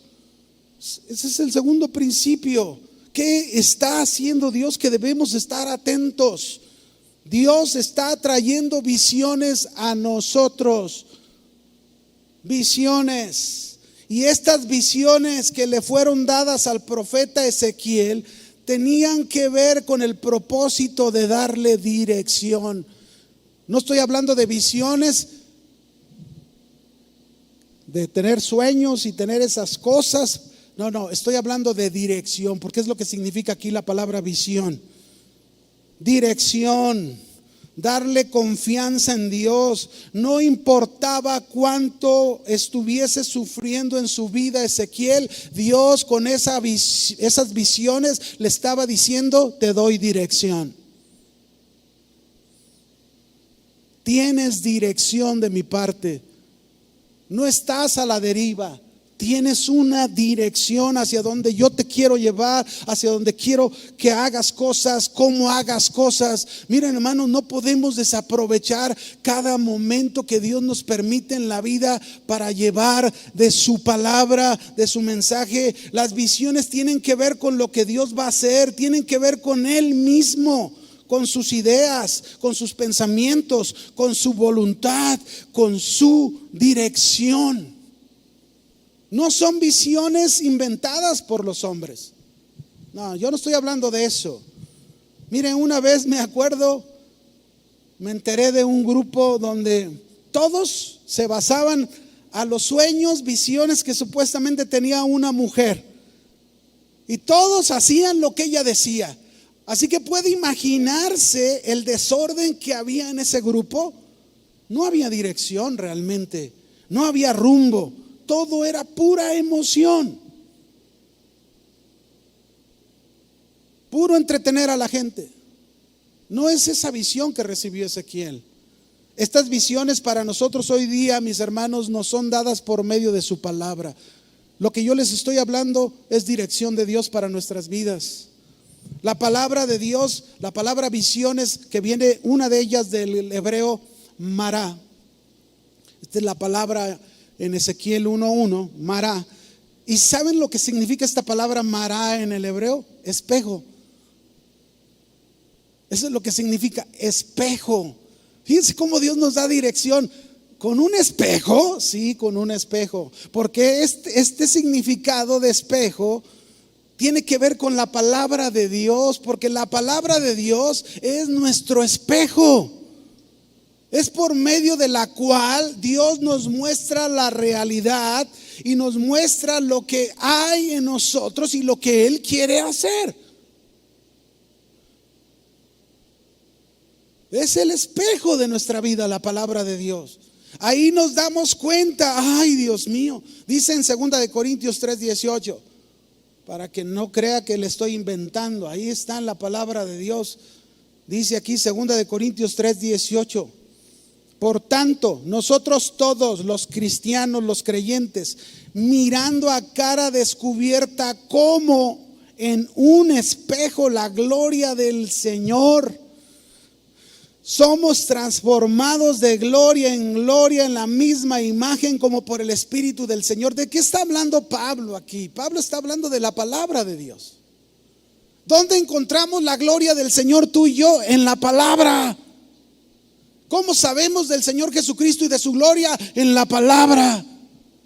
[SPEAKER 1] Ese es el segundo principio. ¿Qué está haciendo Dios? Que debemos estar atentos. Dios está trayendo visiones a nosotros. Visiones. Y estas visiones que le fueron dadas al profeta Ezequiel tenían que ver con el propósito de darle dirección. No estoy hablando de visiones, de tener sueños y tener esas cosas. No, estoy hablando de dirección, porque es lo que significa aquí la palabra visión. Dirección, darle confianza en Dios. No importaba cuánto estuviese sufriendo en su vida Ezequiel, Dios con esas visiones le estaba diciendo: te doy dirección. Tienes dirección de mi parte. No estás a la deriva. Tienes una dirección hacia donde yo te quiero llevar, hacia donde quiero que hagas cosas, cómo hagas cosas. Miren, hermanos, no podemos desaprovechar cada momento que Dios nos permite en la vida para llevar de su palabra, de su mensaje. Las visiones tienen que ver con lo que Dios va a hacer, tienen que ver con Él mismo, con sus ideas, con sus pensamientos, con su voluntad, con su dirección. No son visiones inventadas por los hombres. No, yo no estoy hablando de eso. Miren, una vez me acuerdo, me enteré de un grupo donde todos se basaban a los sueños, visiones que supuestamente tenía una mujer. Y todos hacían lo que ella decía. Así que puede imaginarse el desorden que había en ese grupo. No había dirección realmente, no había rumbo. Todo era pura emoción, puro entretener a la gente. No es esa visión que recibió Ezequiel. Estas visiones para nosotros hoy día, mis hermanos, nos son dadas por medio de su palabra. Lo que yo les estoy hablando es dirección de Dios para nuestras vidas. La palabra de Dios, la palabra visiones, que viene una de ellas del hebreo mará. Esta es la palabra en Ezequiel 1:1, mará. ¿Y saben lo que significa esta palabra mará en el hebreo? Espejo. Eso es lo que significa espejo. Fíjense cómo Dios nos da dirección. ¿Con un espejo? Sí, con un espejo. Porque este significado de espejo tiene que ver con la palabra de Dios, porque la palabra de Dios es nuestro espejo. Es por medio de la cual Dios nos muestra la realidad y nos muestra lo que hay en nosotros y lo que Él quiere hacer. Es el espejo de nuestra vida, la palabra de Dios. Ahí nos damos cuenta, ay Dios mío, dice en 2 Corintios 3:18, para que no crea que le estoy inventando, ahí está en la palabra de Dios. Dice aquí 2 Corintios 3:18. Por tanto, nosotros todos los cristianos, los creyentes, mirando a cara descubierta como en un espejo la gloria del Señor, somos transformados de gloria en gloria en la misma imagen como por el Espíritu del Señor. ¿De qué está hablando Pablo aquí? Pablo está hablando de la palabra de Dios. ¿Dónde encontramos la gloria del Señor tú y yo? En la palabra. ¿Cómo sabemos del Señor Jesucristo y de su gloria? En la palabra.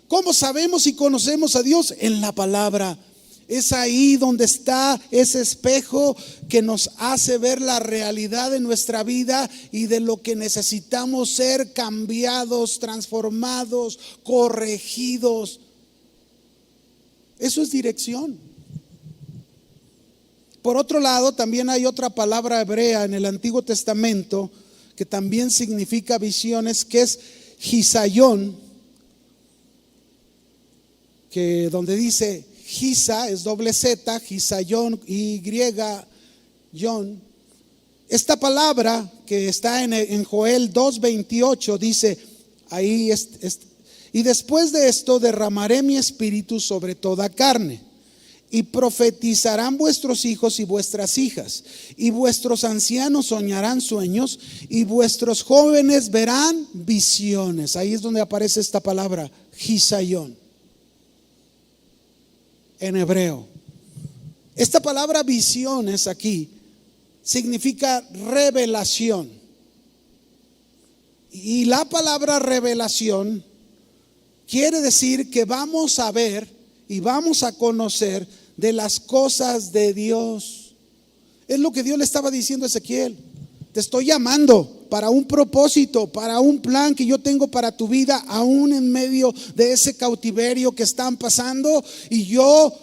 [SPEAKER 1] ¿Cómo sabemos y conocemos a Dios? En la palabra. Es ahí donde está ese espejo que nos hace ver la realidad de nuestra vida y de lo que necesitamos ser cambiados, transformados, corregidos. Eso es dirección. Por otro lado, también hay otra palabra hebrea en el Antiguo Testamento que también significa visiones, que es Hisayón, que donde dice Hisa es doble Z, Hisayón, Y-Yon. Esta palabra que está en Joel 2:28 dice ahí, y después de esto derramaré mi espíritu sobre toda carne. Y profetizarán vuestros hijos y vuestras hijas, y vuestros ancianos soñarán sueños, y vuestros jóvenes verán visiones. Ahí es donde aparece esta palabra, Hisayón, en hebreo. Esta palabra visiones aquí significa revelación. Y la palabra revelación quiere decir que vamos a ver y vamos a conocer de las cosas de Dios. Es lo que Dios le estaba diciendo a Ezequiel. Te estoy llamando para un propósito, para un plan que yo tengo para tu vida, aún en medio de ese cautiverio que están pasando. Y yo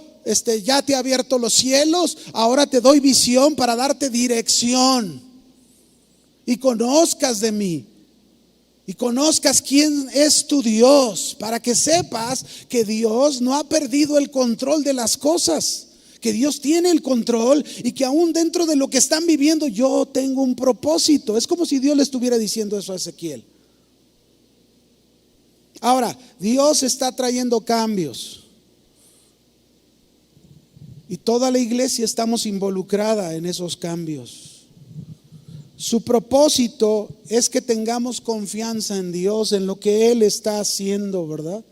[SPEAKER 1] ya te he abierto los cielos, ahora te doy visión para darte dirección y conozcas de mí. Y conozcas quién es tu Dios, para que sepas que Dios no ha perdido el control de las cosas, que Dios tiene el control y que aún dentro de lo que están viviendo yo tengo un propósito. Es como si Dios le estuviera diciendo eso a Ezequiel. Ahora, Dios está trayendo cambios y toda la iglesia estamos involucrada en esos cambios. Su propósito es que tengamos confianza en Dios, en lo que Él está haciendo, ¿verdad?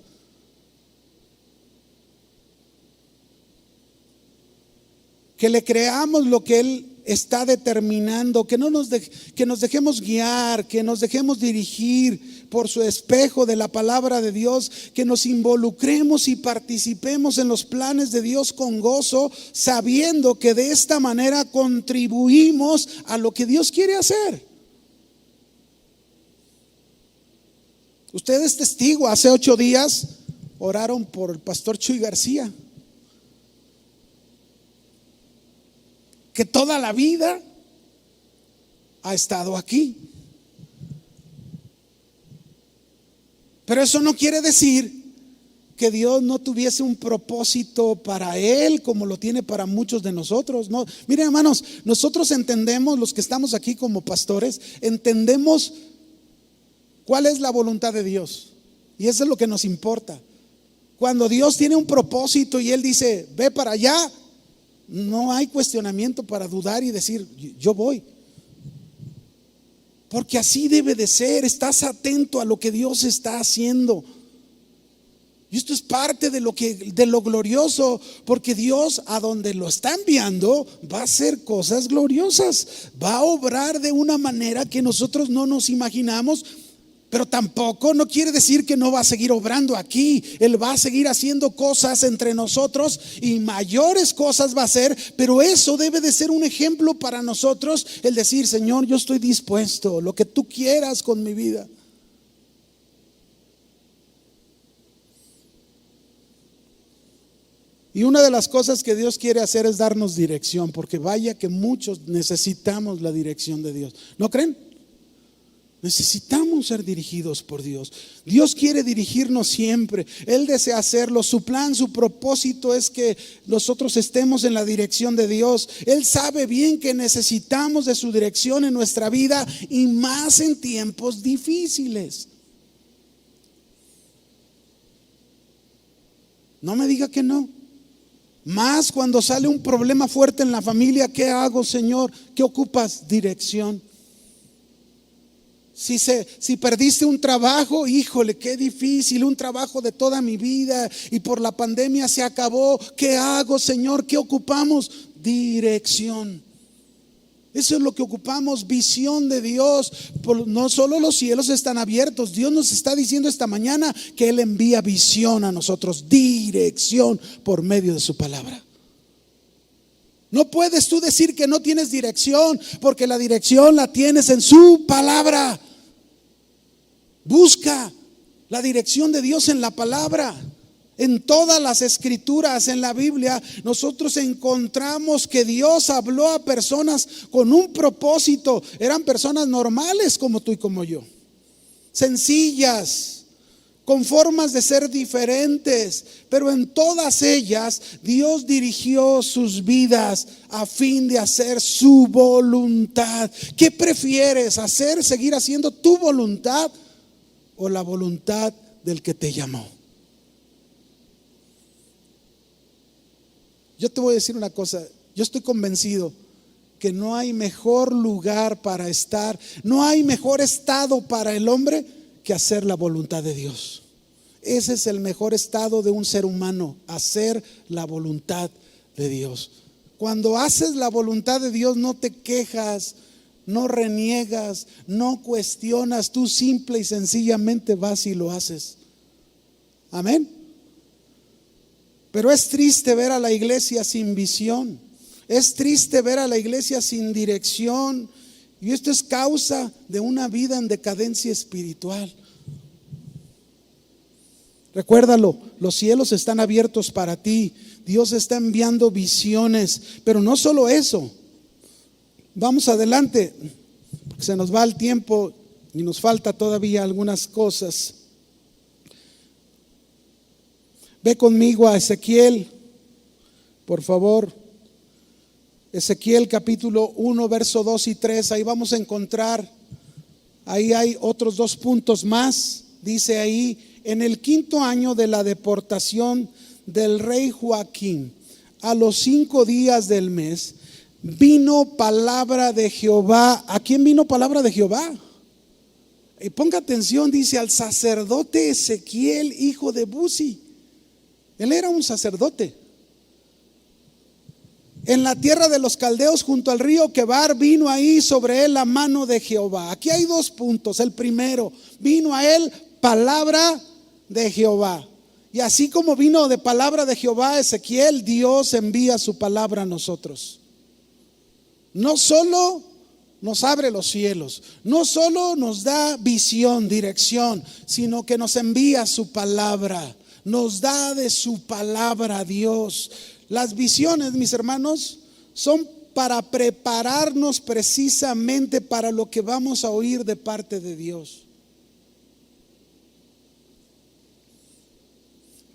[SPEAKER 1] Que le creamos lo que Él está determinando, que nos dejemos guiar, que nos dejemos dirigir por su espejo de la palabra de Dios, que nos involucremos y participemos en los planes de Dios con gozo, sabiendo que de esta manera contribuimos a lo que Dios quiere hacer. Usted es testigo, hace 8 días oraron por el pastor Chuy García, que toda la vida ha estado aquí. Pero eso no quiere decir que Dios no tuviese un propósito para él como lo tiene para muchos de nosotros. No, miren, hermanos, nosotros entendemos, los que estamos aquí como pastores, entendemos cuál es la voluntad de Dios, y eso es lo que nos importa. Cuando Dios tiene un propósito y Él dice, ve para allá, no hay cuestionamiento para dudar y decir, yo voy. Porque así debe de ser, estás atento a lo que Dios está haciendo. Y esto es parte de lo glorioso, porque Dios a donde lo está enviando va a hacer cosas gloriosas, va a obrar de una manera que nosotros no nos imaginamos. Pero tampoco no quiere decir que no va a seguir obrando aquí. Él va a seguir haciendo cosas entre nosotros y mayores cosas va a hacer. Pero eso debe de ser un ejemplo para nosotros, el decir, Señor, yo estoy dispuesto, lo que tú quieras con mi vida. Y una de las cosas que Dios quiere hacer es darnos dirección, porque vaya que muchos necesitamos la dirección de Dios. ¿No creen? Necesitamos ser dirigidos por Dios. Dios quiere dirigirnos siempre. Él desea hacerlo. Su plan, su propósito es que nosotros estemos en la dirección de Dios. Él sabe bien que necesitamos de su dirección en nuestra vida, y más en tiempos difíciles. No me diga que no. Más cuando sale un problema fuerte en la familia. ¿Qué hago, Señor? ¿Qué ocupas? Dirección. Si perdiste un trabajo, híjole, qué difícil, un trabajo de toda mi vida y por la pandemia se acabó. ¿Qué hago, Señor? ¿Qué ocupamos? Dirección. Eso es lo que ocupamos, visión de Dios. No solo los cielos están abiertos, Dios nos está diciendo esta mañana que Él envía visión a nosotros, dirección por medio de su palabra. No puedes tú decir que no tienes dirección, porque la dirección la tienes en su palabra. Busca la dirección de Dios en la palabra. En todas las escrituras, en la Biblia, nosotros encontramos que Dios habló a personas con un propósito. Eran personas normales como tú y como yo, sencillas, con formas de ser diferentes, pero en todas ellas Dios dirigió sus vidas a fin de hacer su voluntad. ¿Qué prefieres hacer? ¿Seguir haciendo tu voluntad o la voluntad del que te llamó? Yo te voy a decir una cosa, yo estoy convencido que no hay mejor lugar para estar, no hay mejor estado para el hombre que hacer la voluntad de Dios. Ese es el mejor estado de un ser humano, hacer la voluntad de Dios. Cuando haces la voluntad de Dios no te quejas, no reniegas, no cuestionas, tú simple y sencillamente vas y lo haces. Amén. Pero es triste ver a la iglesia sin visión, es triste ver a la iglesia sin dirección, y esto es causa de una vida en decadencia espiritual. Recuérdalo, los cielos están abiertos para ti. Dios está enviando visiones, pero no solo eso. Vamos adelante, porque se nos va el tiempo y nos falta todavía algunas cosas. Ve conmigo a Ezequiel, por favor. Ezequiel capítulo 1, verso 2 y 3. Ahí vamos a encontrar, ahí hay otros 2 puntos más. Dice ahí: en el 5.º año de la deportación del rey Joaquín, a los 5 días del mes, vino palabra de Jehová. ¿A quién vino palabra de Jehová? Y ponga atención, dice: al sacerdote Ezequiel, hijo de Buzi. Él era un sacerdote. En la tierra de los caldeos, junto al río Quebar, vino ahí sobre él la mano de Jehová. Aquí hay 2 puntos. El primero, vino a él palabra de Jehová. Y así como vino de palabra de Jehová a Ezequiel, Dios envía su palabra a nosotros. No solo nos abre los cielos, no solo nos da visión, dirección, sino que nos envía su palabra, nos da de su palabra Dios. Las visiones, mis hermanos, son para prepararnos precisamente para lo que vamos a oír de parte de Dios.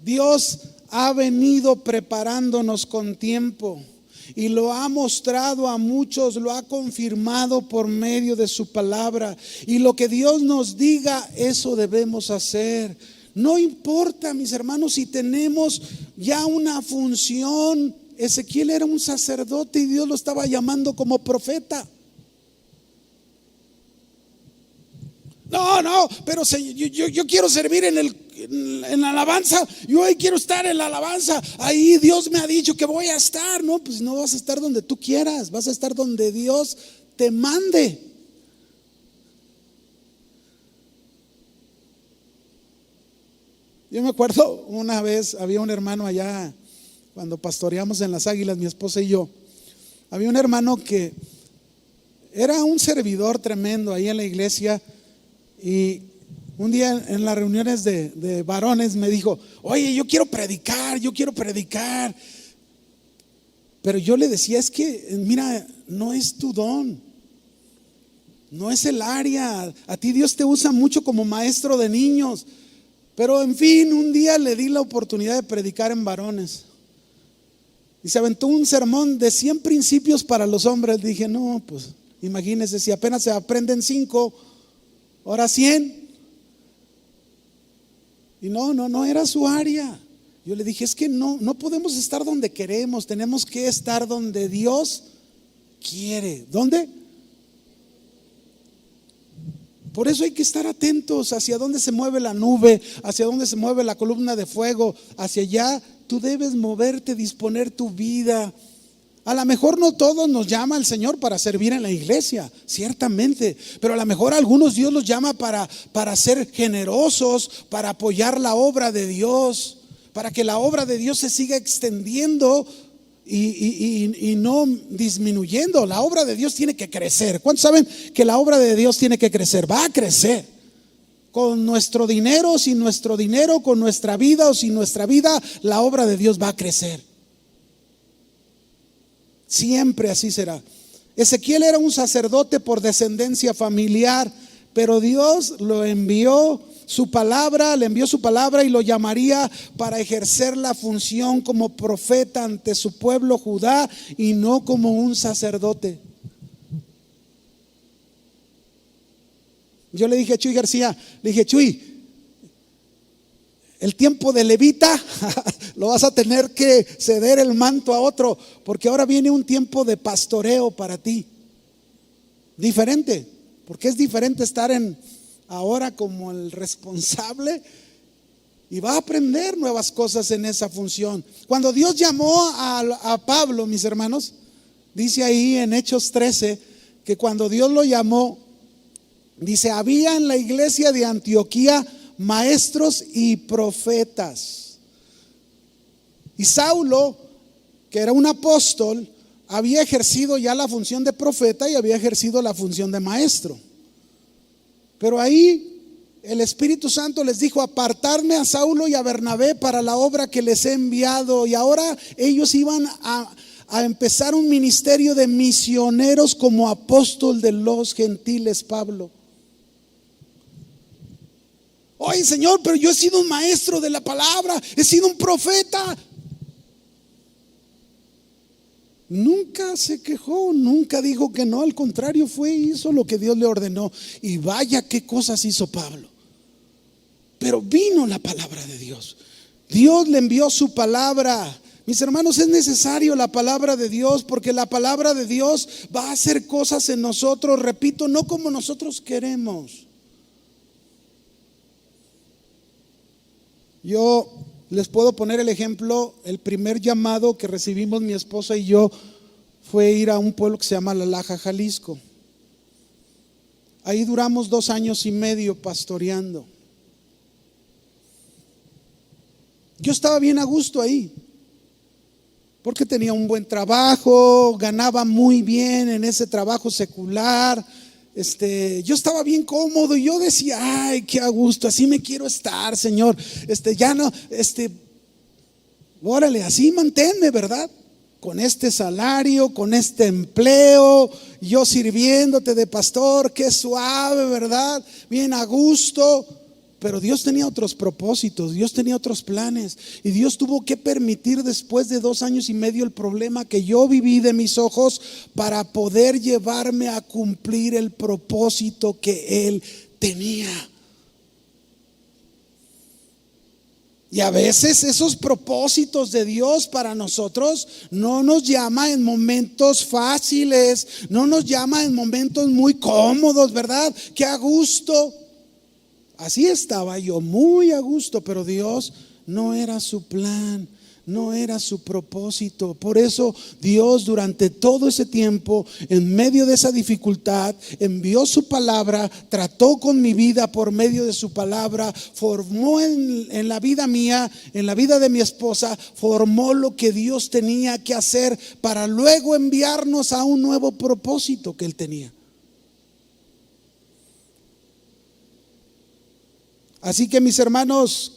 [SPEAKER 1] Dios ha venido preparándonos con tiempo y lo ha mostrado a muchos, lo ha confirmado por medio de su palabra. Y lo que Dios nos diga, eso debemos hacer. No importa, mis hermanos, si tenemos ya una función. Ezequiel era un sacerdote y Dios lo estaba llamando como profeta. No, pero yo quiero servir en la alabanza. Yo hoy quiero estar en la alabanza. Ahí Dios me ha dicho que voy a estar. No, pues no vas a estar donde tú quieras. Vas a estar donde Dios te mande. Yo me acuerdo una vez, había un hermano allá, cuando pastoreamos en Las Águilas, mi esposa y yo. Había un hermano que era un servidor tremendo ahí en la iglesia. Y un día en las reuniones de varones me dijo: oye, yo quiero predicar. Pero yo le decía: es que mira, no es tu don, no es el área. A ti Dios te usa mucho como maestro de niños. Pero en fin, un día le di la oportunidad de predicar en varones y se aventó un sermón de 100 principios para los hombres. Dije: no, pues imagínense, si apenas se aprenden 5, ahora 100. Y no era su área. Yo le dije: es que no podemos estar donde queremos, tenemos que estar donde Dios quiere. ¿Dónde? Por eso hay que estar atentos hacia dónde se mueve la nube, hacia dónde se mueve la columna de fuego. Hacia allá tú debes moverte, disponer tu vida. A lo mejor no todos nos llama el Señor para servir en la iglesia, ciertamente, pero a lo mejor a algunos Dios los llama para ser generosos, para apoyar la obra de Dios, para que la obra de Dios se siga extendiendo y no disminuyendo. La obra de Dios tiene que crecer. ¿Cuántos saben que la obra de Dios tiene que crecer? Va a crecer. Con nuestro dinero, sin nuestro dinero, con nuestra vida o sin nuestra vida, la obra de Dios va a crecer. Siempre así será. Ezequiel era un sacerdote por descendencia familiar, pero Dios lo envió su palabra, le envió su palabra y lo llamaría para ejercer la función como profeta ante su pueblo Judá y no como un sacerdote. Yo le dije a Chuy García, le dije: Chuy, el tiempo de levita lo vas a tener que ceder el manto a otro, porque ahora viene un tiempo de pastoreo para ti. Diferente, porque es diferente estar ahora como el responsable y va a aprender nuevas cosas en esa función. Cuando Dios llamó a Pablo, mis hermanos, dice ahí en Hechos 13 que cuando Dios lo llamó, dice: había en la iglesia de Antioquía maestros y profetas. Y Saulo, que era un apóstol, había ejercido ya la función de profeta y había ejercido la función de maestro. Pero ahí el Espíritu Santo les dijo: apartarme a Saulo y a Bernabé para la obra que les he enviado. Y ahora ellos iban a empezar un ministerio de misioneros como apóstol de los gentiles, Pablo. Oye, Señor, pero yo he sido un maestro de la palabra, he sido un profeta. Nunca se quejó, nunca dijo que no, al contrario, hizo lo que Dios le ordenó. Y vaya qué cosas hizo Pablo. Pero vino la palabra de Dios. Dios le envió su palabra. Mis hermanos, es necesario la palabra de Dios, porque la palabra de Dios va a hacer cosas en nosotros, repito, no como nosotros queremos. Yo les puedo poner el ejemplo. El primer llamado que recibimos mi esposa y yo fue ir a un pueblo que se llama La Laja, Jalisco. Ahí duramos 2 años y medio pastoreando. Yo estaba bien a gusto ahí, porque tenía un buen trabajo, ganaba muy bien en ese trabajo secular. Yo estaba bien cómodo y yo decía: ay, qué a gusto, así me quiero estar, Señor. Ya no, órale, así manténme, ¿verdad? Con este salario, con este empleo, yo sirviéndote de pastor, qué suave, ¿verdad? Bien a gusto. Pero Dios tenía otros propósitos, Dios tenía otros planes, y Dios tuvo que permitir después de 2 años y medio el problema que yo viví de mis ojos para poder llevarme a cumplir el propósito que Él tenía. Y a veces esos propósitos de Dios para nosotros no nos llama en momentos fáciles, no nos llama en momentos muy cómodos, ¿verdad? Que a gusto. Así estaba yo, muy a gusto, pero Dios no era su plan, no era su propósito. Por eso Dios durante todo ese tiempo, en medio de esa dificultad, envió su palabra, trató con mi vida por medio de su palabra, formó en la vida mía, en la vida de mi esposa, formó lo que Dios tenía que hacer para luego enviarnos a un nuevo propósito que Él tenía. Así que, mis hermanos,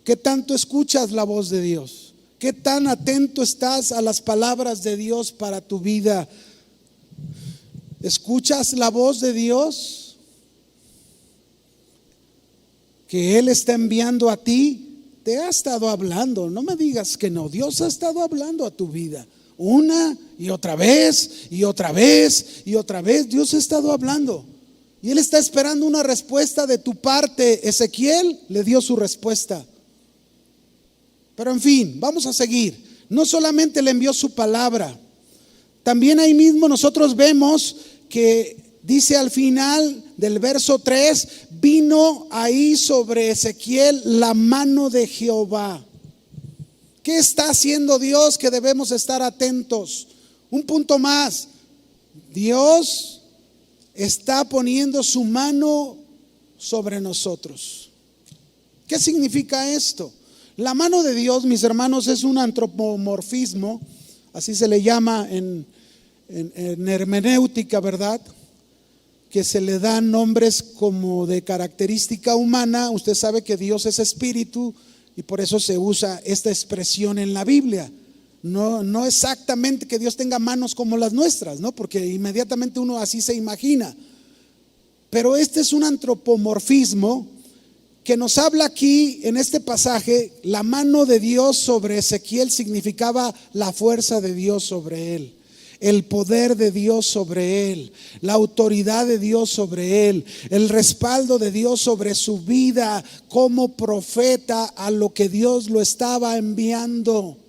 [SPEAKER 1] ¿qué tanto escuchas la voz de Dios? ¿Qué tan atento estás a las palabras de Dios para tu vida? ¿Escuchas la voz de Dios que Él está enviando a ti? Te ha estado hablando, no me digas que no. Dios ha estado hablando a tu vida una y otra vez y otra vez y otra vez. Dios ha estado hablando. Y Él está esperando una respuesta de tu parte. Ezequiel le dio su respuesta. Pero en fin, vamos a seguir. No solamente le envió su palabra, también ahí mismo nosotros vemos que dice al final del verso 3: vino ahí sobre Ezequiel la mano de Jehová. ¿Qué está haciendo Dios que debemos estar atentos? Un punto más. Dios está poniendo su mano sobre nosotros. ¿Qué significa esto? La mano de Dios, mis hermanos, es un antropomorfismo, así se le llama en hermenéutica, ¿verdad? Que se le dan nombres como de característica humana. Usted sabe que Dios es espíritu y por eso se usa esta expresión en la Biblia. No exactamente que Dios tenga manos como las nuestras, ¿no? Porque inmediatamente uno así se imagina. Pero este es un antropomorfismo que nos habla aquí en este pasaje. La mano de Dios sobre Ezequiel significaba la fuerza de Dios sobre él, el poder de Dios sobre él, la autoridad de Dios sobre él, el respaldo de Dios sobre su vida como profeta a lo que Dios lo estaba enviando.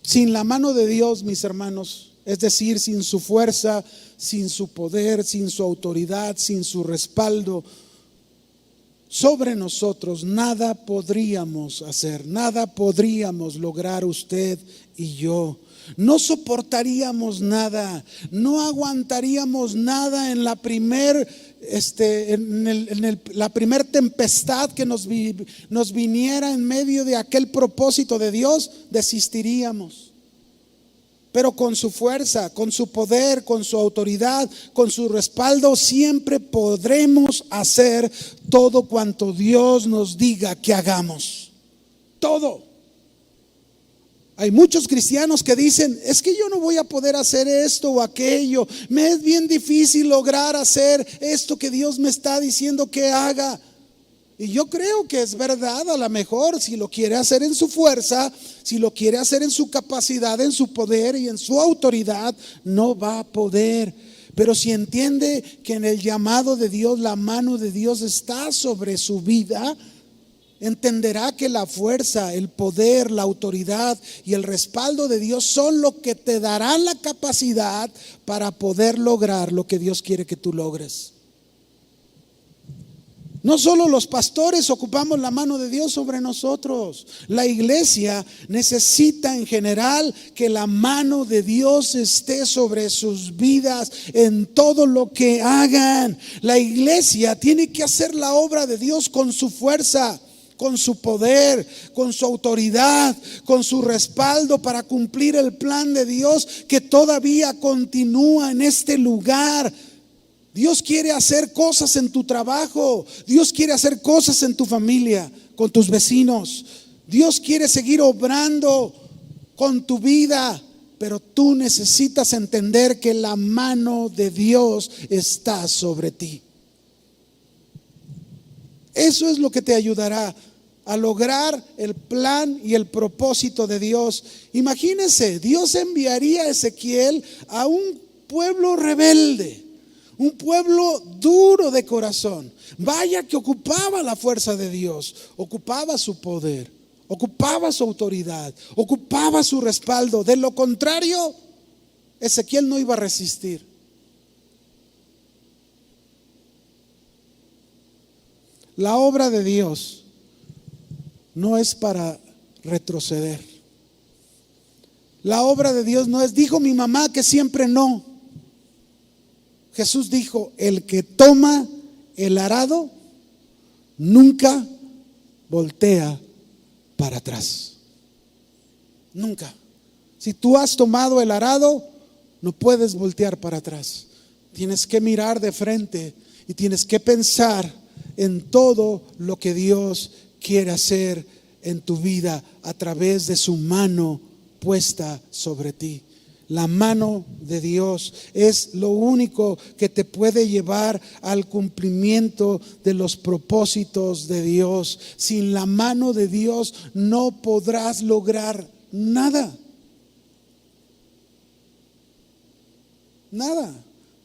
[SPEAKER 1] Sin la mano de Dios, mis hermanos, es decir, sin su fuerza, sin su poder, sin su autoridad, sin su respaldo sobre nosotros, nada podríamos hacer, nada podríamos lograr usted y yo. No soportaríamos nada, no aguantaríamos nada en la primer tempestad que nos viniera en medio de aquel propósito de Dios. Desistiríamos. pero con su fuerza, con su poder, con su autoridad, con su respaldo, siempre podremos hacer todo cuanto Dios nos diga que hagamos. Todo. Hay muchos cristianos que dicen: es que yo no voy a poder hacer esto o aquello, me es bien difícil lograr hacer esto que Dios me está diciendo que haga. Y yo creo que es verdad. A lo mejor si lo quiere hacer en su fuerza, si lo quiere hacer en su capacidad, en su poder y en su autoridad, no va a poder. Pero si entiende que en el llamado de Dios, la mano de Dios está sobre su vida, entenderá que la fuerza, el poder, la autoridad y el respaldo de Dios son lo que te darán la capacidad para poder lograr lo que Dios quiere que tú logres. No solo los pastores ocupamos la mano de Dios sobre nosotros. La iglesia necesita en general que la mano de Dios esté sobre sus vidas en todo lo que hagan. La iglesia tiene que hacer la obra de Dios con su fuerza, con su poder, con su autoridad, con su respaldo para cumplir el plan de Dios que todavía continúa en este lugar. Dios quiere hacer cosas en tu trabajo. Dios quiere hacer cosas en tu familia, con tus vecinos. Dios quiere seguir obrando con tu vida, pero tú necesitas entender que la mano de Dios está sobre ti. Eso es lo que te ayudará a lograr el plan y el propósito de Dios. Imagínense, Dios enviaría a Ezequiel a un pueblo rebelde, un pueblo duro de corazón. Vaya que ocupaba la fuerza de Dios, ocupaba su poder, ocupaba su autoridad, ocupaba su respaldo. De lo contrario, Ezequiel no iba a resistir. La obra de Dios no es para retroceder. La obra de Dios no es: dijo mi mamá que siempre no. Jesús dijo: el que toma el arado nunca voltea para atrás. Nunca. Si tú has tomado el arado, no puedes voltear para atrás. Tienes que mirar de frente y tienes que pensar en todo lo que Dios quiere hacer en tu vida a través de su mano puesta sobre ti. La mano de Dios es lo único que te puede llevar al cumplimiento de los propósitos de Dios. Sin la mano de Dios no podrás lograr nada. Nada.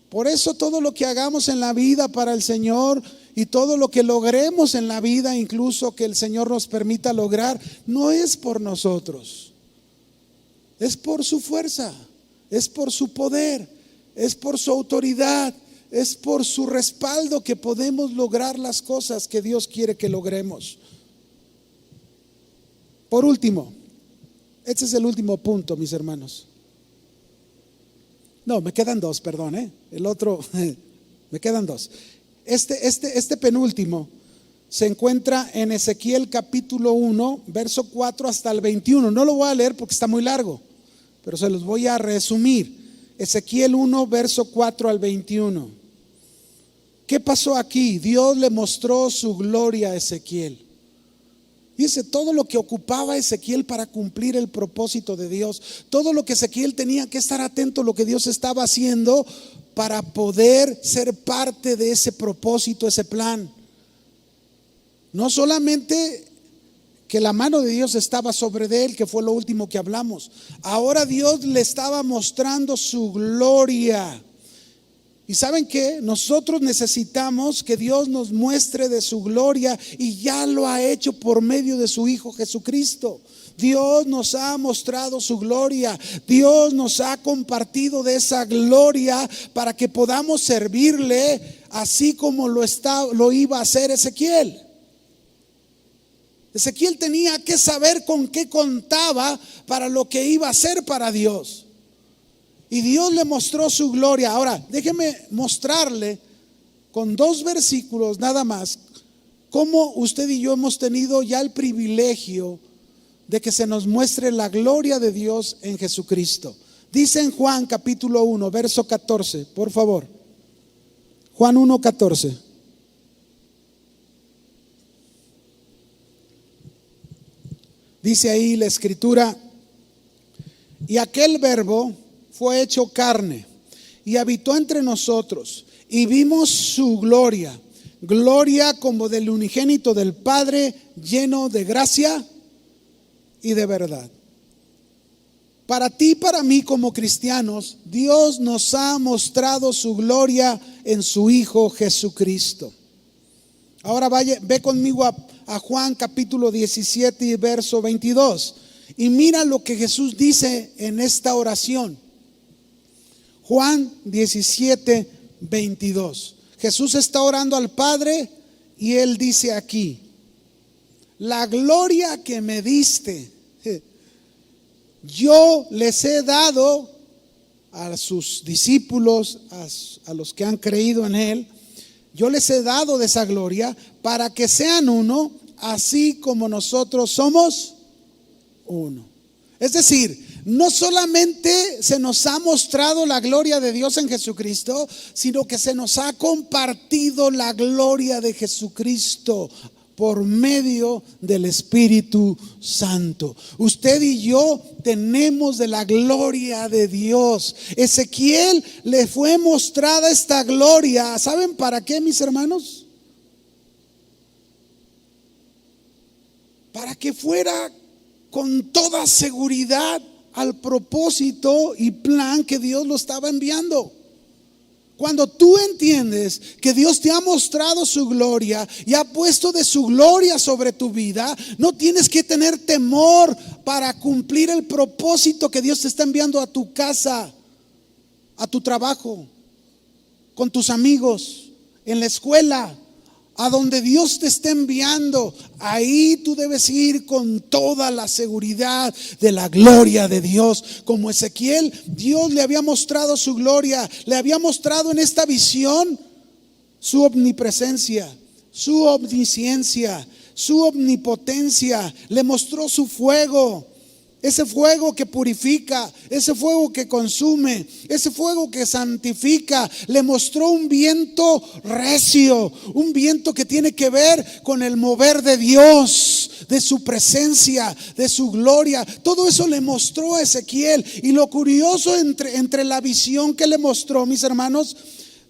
[SPEAKER 1] Por eso todo lo que hagamos en la vida para el Señor y todo lo que logremos en la vida, incluso que el Señor nos permita lograr, no es por nosotros. Es por su fuerza, es por su poder, es por su autoridad, es por su respaldo que podemos lograr las cosas que Dios quiere que logremos. Por último, este es el último punto, mis hermanos. No, me quedan dos, perdón, el otro, me quedan dos. Este penúltimo se encuentra en Ezequiel capítulo 1, verso 4 hasta el 21. No lo voy a leer porque está muy largo, pero se los voy a resumir. Ezequiel 1, verso 4 al 21. ¿Qué pasó aquí? Dios le mostró su gloria a Ezequiel. Dice, todo lo que ocupaba Ezequiel para cumplir el propósito de Dios, todo lo que Ezequiel tenía que estar atento a lo que Dios estaba haciendo para poder ser parte de ese propósito, ese plan. No solamente que la mano de Dios estaba sobre de él, que fue lo último que hablamos. Ahora Dios le estaba mostrando su gloria. ¿Y saben qué? Nosotros necesitamos que Dios nos muestre de su gloria, y ya lo ha hecho por medio de su Hijo Jesucristo. Dios nos ha mostrado su gloria. Dios nos ha compartido de esa gloria para que podamos servirle así como lo iba a hacer Ezequiel. Ezequiel tenía que saber con qué contaba para lo que iba a hacer para Dios. Y Dios le mostró su gloria. Ahora, déjeme mostrarle con 2 versículos nada más cómo usted y yo hemos tenido ya el privilegio de que se nos muestre la gloria de Dios en Jesucristo. Dice en Juan capítulo 1, verso 14, por favor. Juan 1, 14. Dice ahí la escritura: y aquel verbo fue hecho carne y habitó entre nosotros, y vimos su gloria, gloria como del unigénito del Padre, lleno de gracia y de verdad. Para ti y para mí como cristianos, Dios nos ha mostrado su gloria en su Hijo Jesucristo. Ahora ve conmigo a Juan capítulo 17 y verso 22. Y mira lo que Jesús dice en esta oración. Juan 17, 22. Jesús está orando al Padre y Él dice aquí: la gloria que me diste, yo les he dado a sus discípulos, a los que han creído en Él. Yo les he dado de esa gloria para que sean uno, así como nosotros somos uno. Es decir, no solamente se nos ha mostrado la gloria de Dios en Jesucristo, sino que se nos ha compartido la gloria de Jesucristo por medio del Espíritu Santo. Usted y yo tenemos de la gloria de Dios. Ezequiel le fue mostrada esta gloria. ¿Saben para qué, mis hermanos? Para que fuera con toda seguridad al propósito y plan que Dios lo estaba enviando. Cuando tú entiendes que Dios te ha mostrado su gloria y ha puesto de su gloria sobre tu vida, no tienes que tener temor para cumplir el propósito que Dios te está enviando a tu casa, a tu trabajo, con tus amigos, en la escuela, a donde Dios te esté enviando. Ahí tú debes ir con toda la seguridad de la gloria de Dios. Como Ezequiel, Dios le había mostrado su gloria, le había mostrado en esta visión su omnipresencia, su omnisciencia, su omnipotencia. Le mostró su fuego, ese fuego que purifica, ese fuego que consume, ese fuego que santifica. Le mostró un viento recio, un viento que tiene que ver con el mover de Dios, de su presencia, de su gloria. Todo eso le mostró a Ezequiel. Y lo curioso entre la visión que le mostró, mis hermanos,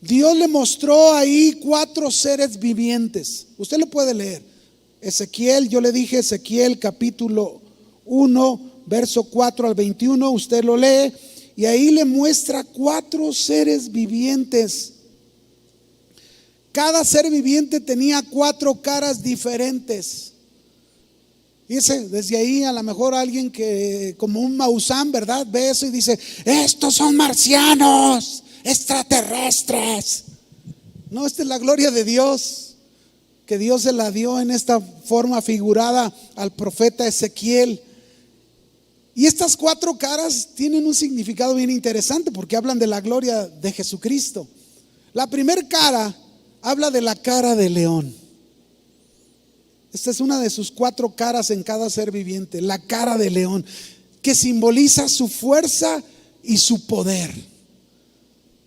[SPEAKER 1] Dios le mostró ahí 4 seres vivientes. Usted lo puede leer. Ezequiel, yo le dije Ezequiel capítulo 1, verso 4 al 21, usted lo lee y ahí le muestra 4 seres vivientes. Cada ser viviente tenía 4 caras diferentes. Dice, desde ahí a lo mejor alguien que como un Maussan, ¿verdad? Ve eso y dice: estos son marcianos, extraterrestres. No, esta es la gloria de Dios, que Dios se la dio en esta forma figurada al profeta Ezequiel. Y estas 4 caras tienen un significado bien interesante porque hablan de la gloria de Jesucristo. La primera cara habla de la cara de león. Esta es una de sus 4 caras en cada ser viviente, la cara de león, que simboliza su fuerza y su poder.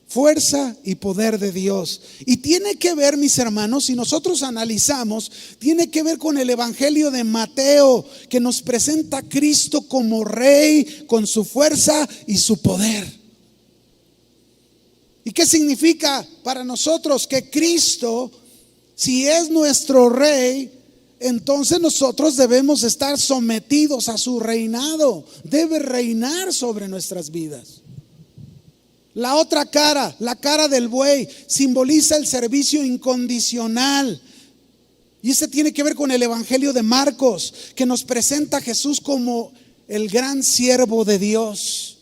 [SPEAKER 1] Fuerza y poder de Dios. Y tiene que ver, mis hermanos, si nosotros analizamos, tiene que ver con el evangelio de Mateo, que nos presenta a Cristo como rey, con su fuerza y su poder. ¿Y qué significa para nosotros? Que Cristo, si es nuestro rey, entonces nosotros debemos estar sometidos a su reinado. Debe reinar sobre nuestras vidas. La otra cara, la cara del buey, simboliza el servicio incondicional. Y este tiene que ver con el evangelio de Marcos, que nos presenta a Jesús como el gran siervo de Dios.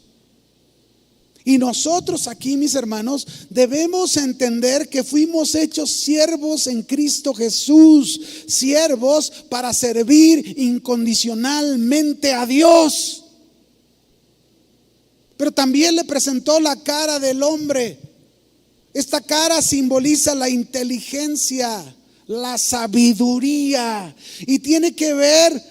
[SPEAKER 1] Y nosotros aquí, mis hermanos, debemos entender que fuimos hechos siervos en Cristo Jesús, siervos para servir incondicionalmente a Dios. Pero también le presentó la cara del hombre. Esta cara simboliza la inteligencia, la sabiduría, y tiene que ver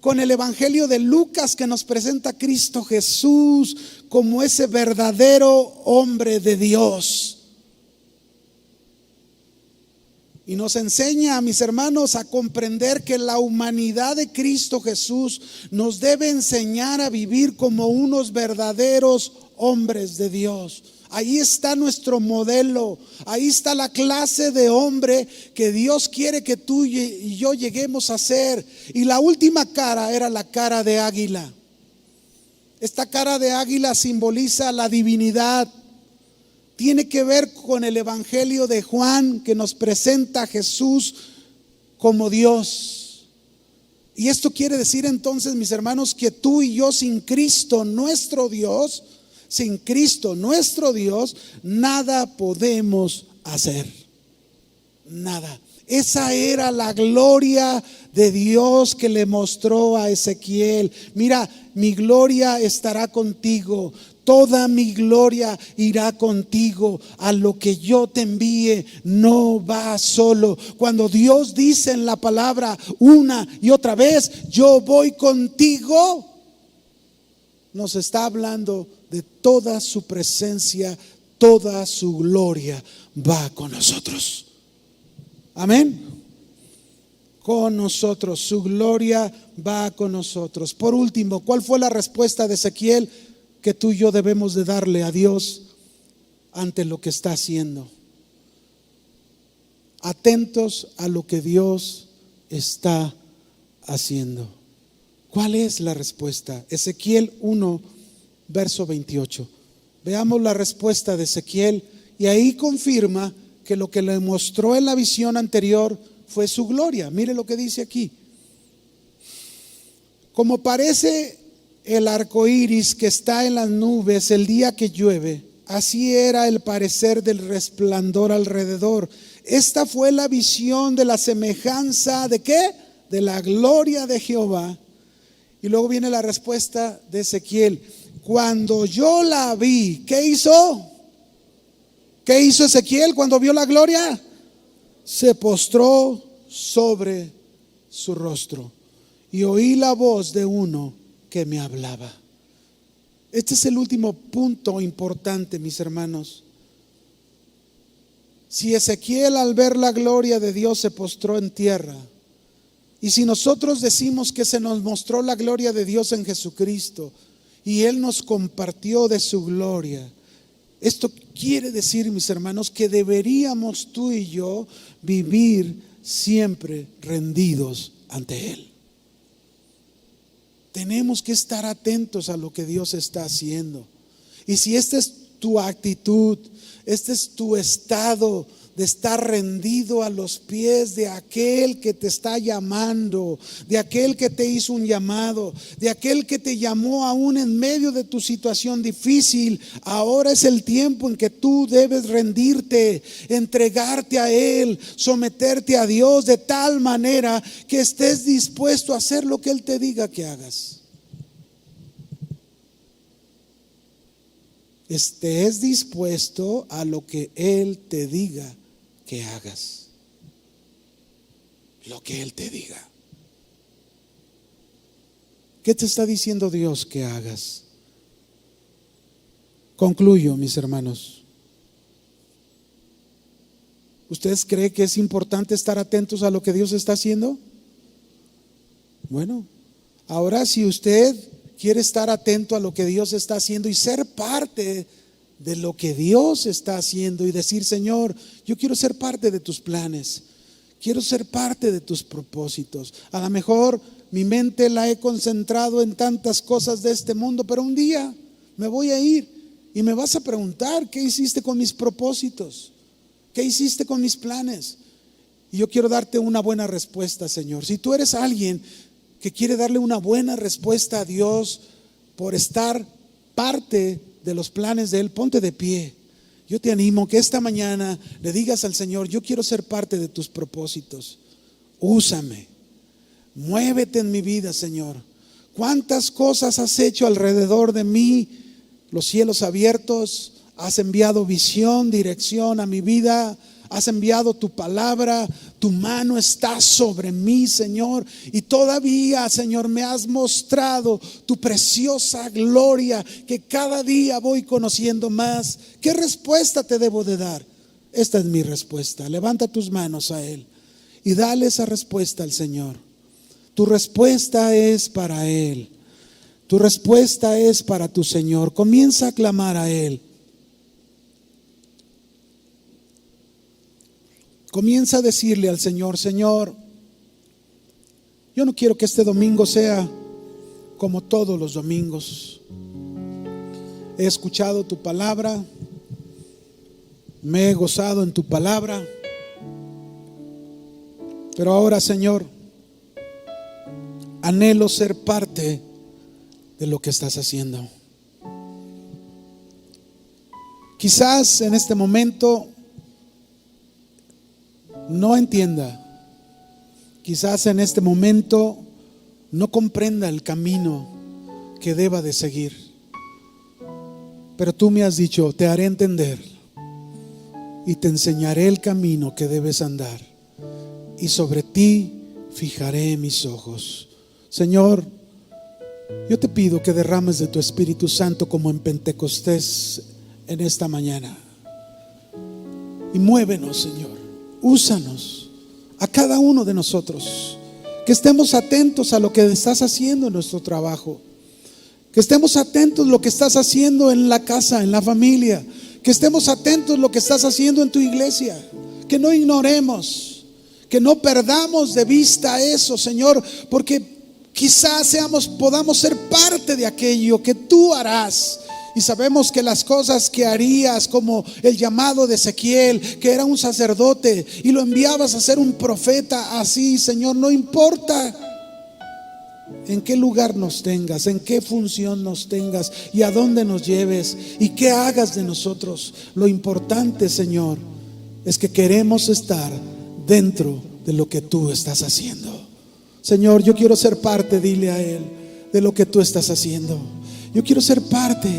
[SPEAKER 1] con el evangelio de Lucas, que nos presenta a Cristo Jesús como ese verdadero hombre de Dios. Y nos enseña, mis hermanos, a comprender que la humanidad de Cristo Jesús nos debe enseñar a vivir como unos verdaderos hombres de Dios. Ahí está nuestro modelo, ahí está la clase de hombre que Dios quiere que tú y yo lleguemos a ser. Y la última cara era la cara de águila. Esta cara de águila simboliza la divinidad. Tiene que ver con el evangelio de Juan, que nos presenta a Jesús como Dios. Y esto quiere decir entonces, mis hermanos, que tú y yo sin Cristo nuestro Dios, nada podemos hacer. Nada. Esa era la gloria de Dios que le mostró a Ezequiel. Mira, mi gloria estará contigo. Toda mi gloria irá contigo. A lo que yo te envíe, no vas solo. Cuando Dios dice en la palabra una y otra vez, yo voy contigo, nos está hablando de toda su presencia, toda su gloria va con nosotros. Amén. Con nosotros, su gloria va con nosotros. Por último, ¿cuál fue la respuesta de Ezequiel que tú y yo debemos de darle a Dios ante lo que está haciendo? Atentos a lo que Dios está haciendo. ¿Cuál es la respuesta? Ezequiel 1, verso 28. Veamos la respuesta de Ezequiel, y ahí confirma que lo que le mostró en la visión anterior fue su gloria. Mire lo que dice aquí. Como parece el arco iris que está en las nubes el día que llueve, así era el parecer del resplandor alrededor. Esta fue la visión de la semejanza de ¿qué? De la gloria de Jehová. Y luego viene la respuesta de Ezequiel. Cuando yo la vi, ¿qué hizo? ¿Qué hizo Ezequiel cuando vio la gloria? Se postró sobre su rostro y oí la voz de uno que me hablaba. Este es el último punto importante, mis hermanos. Si Ezequiel al ver la gloria de Dios se postró en tierra, y si nosotros decimos que se nos mostró la gloria de Dios en Jesucristo y Él nos compartió de su gloria, esto quiere decir, mis hermanos, que deberíamos tú y yo vivir siempre rendidos ante Él. Tenemos que estar atentos a lo que Dios está haciendo. Y si esta es tu actitud, este es tu estado de estar rendido a los pies de aquel que te está llamando, de aquel que te hizo un llamado, de aquel que te llamó aún en medio de tu situación difícil, ahora es el tiempo en que tú debes rendirte, entregarte a Él, someterte a Dios de tal manera que estés dispuesto a hacer lo que Él te diga que hagas. Estés dispuesto a lo que Él te diga que hagas. Lo que Él te diga. ¿Qué te está diciendo Dios que hagas? Concluyo, mis hermanos. ¿Ustedes creen que es importante estar atentos a lo que Dios está haciendo? Bueno, ahora si usted quiere estar atento a lo que Dios está haciendo y ser parte de lo que Dios está haciendo y decir: Señor, yo quiero ser parte de tus planes, quiero ser parte de tus propósitos. A lo mejor mi mente la he concentrado en tantas cosas de este mundo, pero un día me voy a ir y me vas a preguntar: ¿qué hiciste con mis propósitos? ¿Qué hiciste con mis planes? Y yo quiero darte una buena respuesta, Señor. Si tú eres alguien que quiere darle una buena respuesta a Dios por estar parte de los planes de Él, ponte de pie. Yo te animo que esta mañana le digas al Señor: yo quiero ser parte de tus propósitos. Úsame, muévete en mi vida, Señor. ¿Cuántas cosas has hecho alrededor de mí? Los cielos abiertos, has enviado visión, dirección a mi vida, has enviado tu palabra Tu mano está sobre mí, Señor, y todavía, Señor, me has mostrado tu preciosa gloria que cada día voy conociendo más. ¿Qué respuesta te debo de dar? Esta es mi respuesta. Levanta tus manos a Él y dale esa respuesta al Señor. Tu respuesta es para Él. Tu respuesta es para tu Señor. Comienza a clamar a Él. Comienza a decirle al Señor: Señor, yo no quiero que este domingo sea como todos los domingos. He escuchado tu palabra, me he gozado en tu palabra, pero ahora, Señor, anhelo ser parte de lo que estás haciendo. Quizás en este momento no entienda, quizás en este momento no comprenda el camino que deba de seguir, pero tú me has dicho: te haré entender y te enseñaré el camino que debes andar, y sobre ti fijaré mis ojos. Señor, yo te pido que derrames de tu Espíritu Santo como en Pentecostés en esta mañana, y muévenos, Señor. Úsanos a cada uno de nosotros, que estemos atentos a lo que estás haciendo en nuestro trabajo, que estemos atentos a lo que estás haciendo en la casa, en la familia, que estemos atentos a lo que estás haciendo en tu iglesia, que no ignoremos, que no perdamos de vista eso, Señor, porque quizás podamos ser parte de aquello que tú harás. Y sabemos que las cosas que harías, como el llamado de Ezequiel, que era un sacerdote y lo enviabas a ser un profeta, así, Señor, no importa en qué lugar nos tengas, en qué función nos tengas y a dónde nos lleves y qué hagas de nosotros. Lo importante, Señor, es que queremos estar dentro de lo que tú estás haciendo. Señor, yo quiero ser parte, dile a Él, de lo que tú estás haciendo. Yo quiero ser parte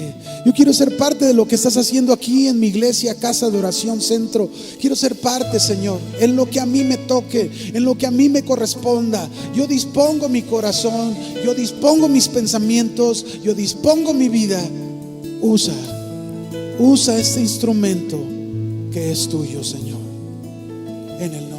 [SPEAKER 1] de lo que estás haciendo aquí en mi iglesia, Casa de Oración Centro. Quiero ser parte, Señor, en lo que a mí me toque, en lo que a mí me corresponda. Yo dispongo mi corazón, yo dispongo mis pensamientos, yo dispongo mi vida. Usa este instrumento que es tuyo, Señor, en el nombre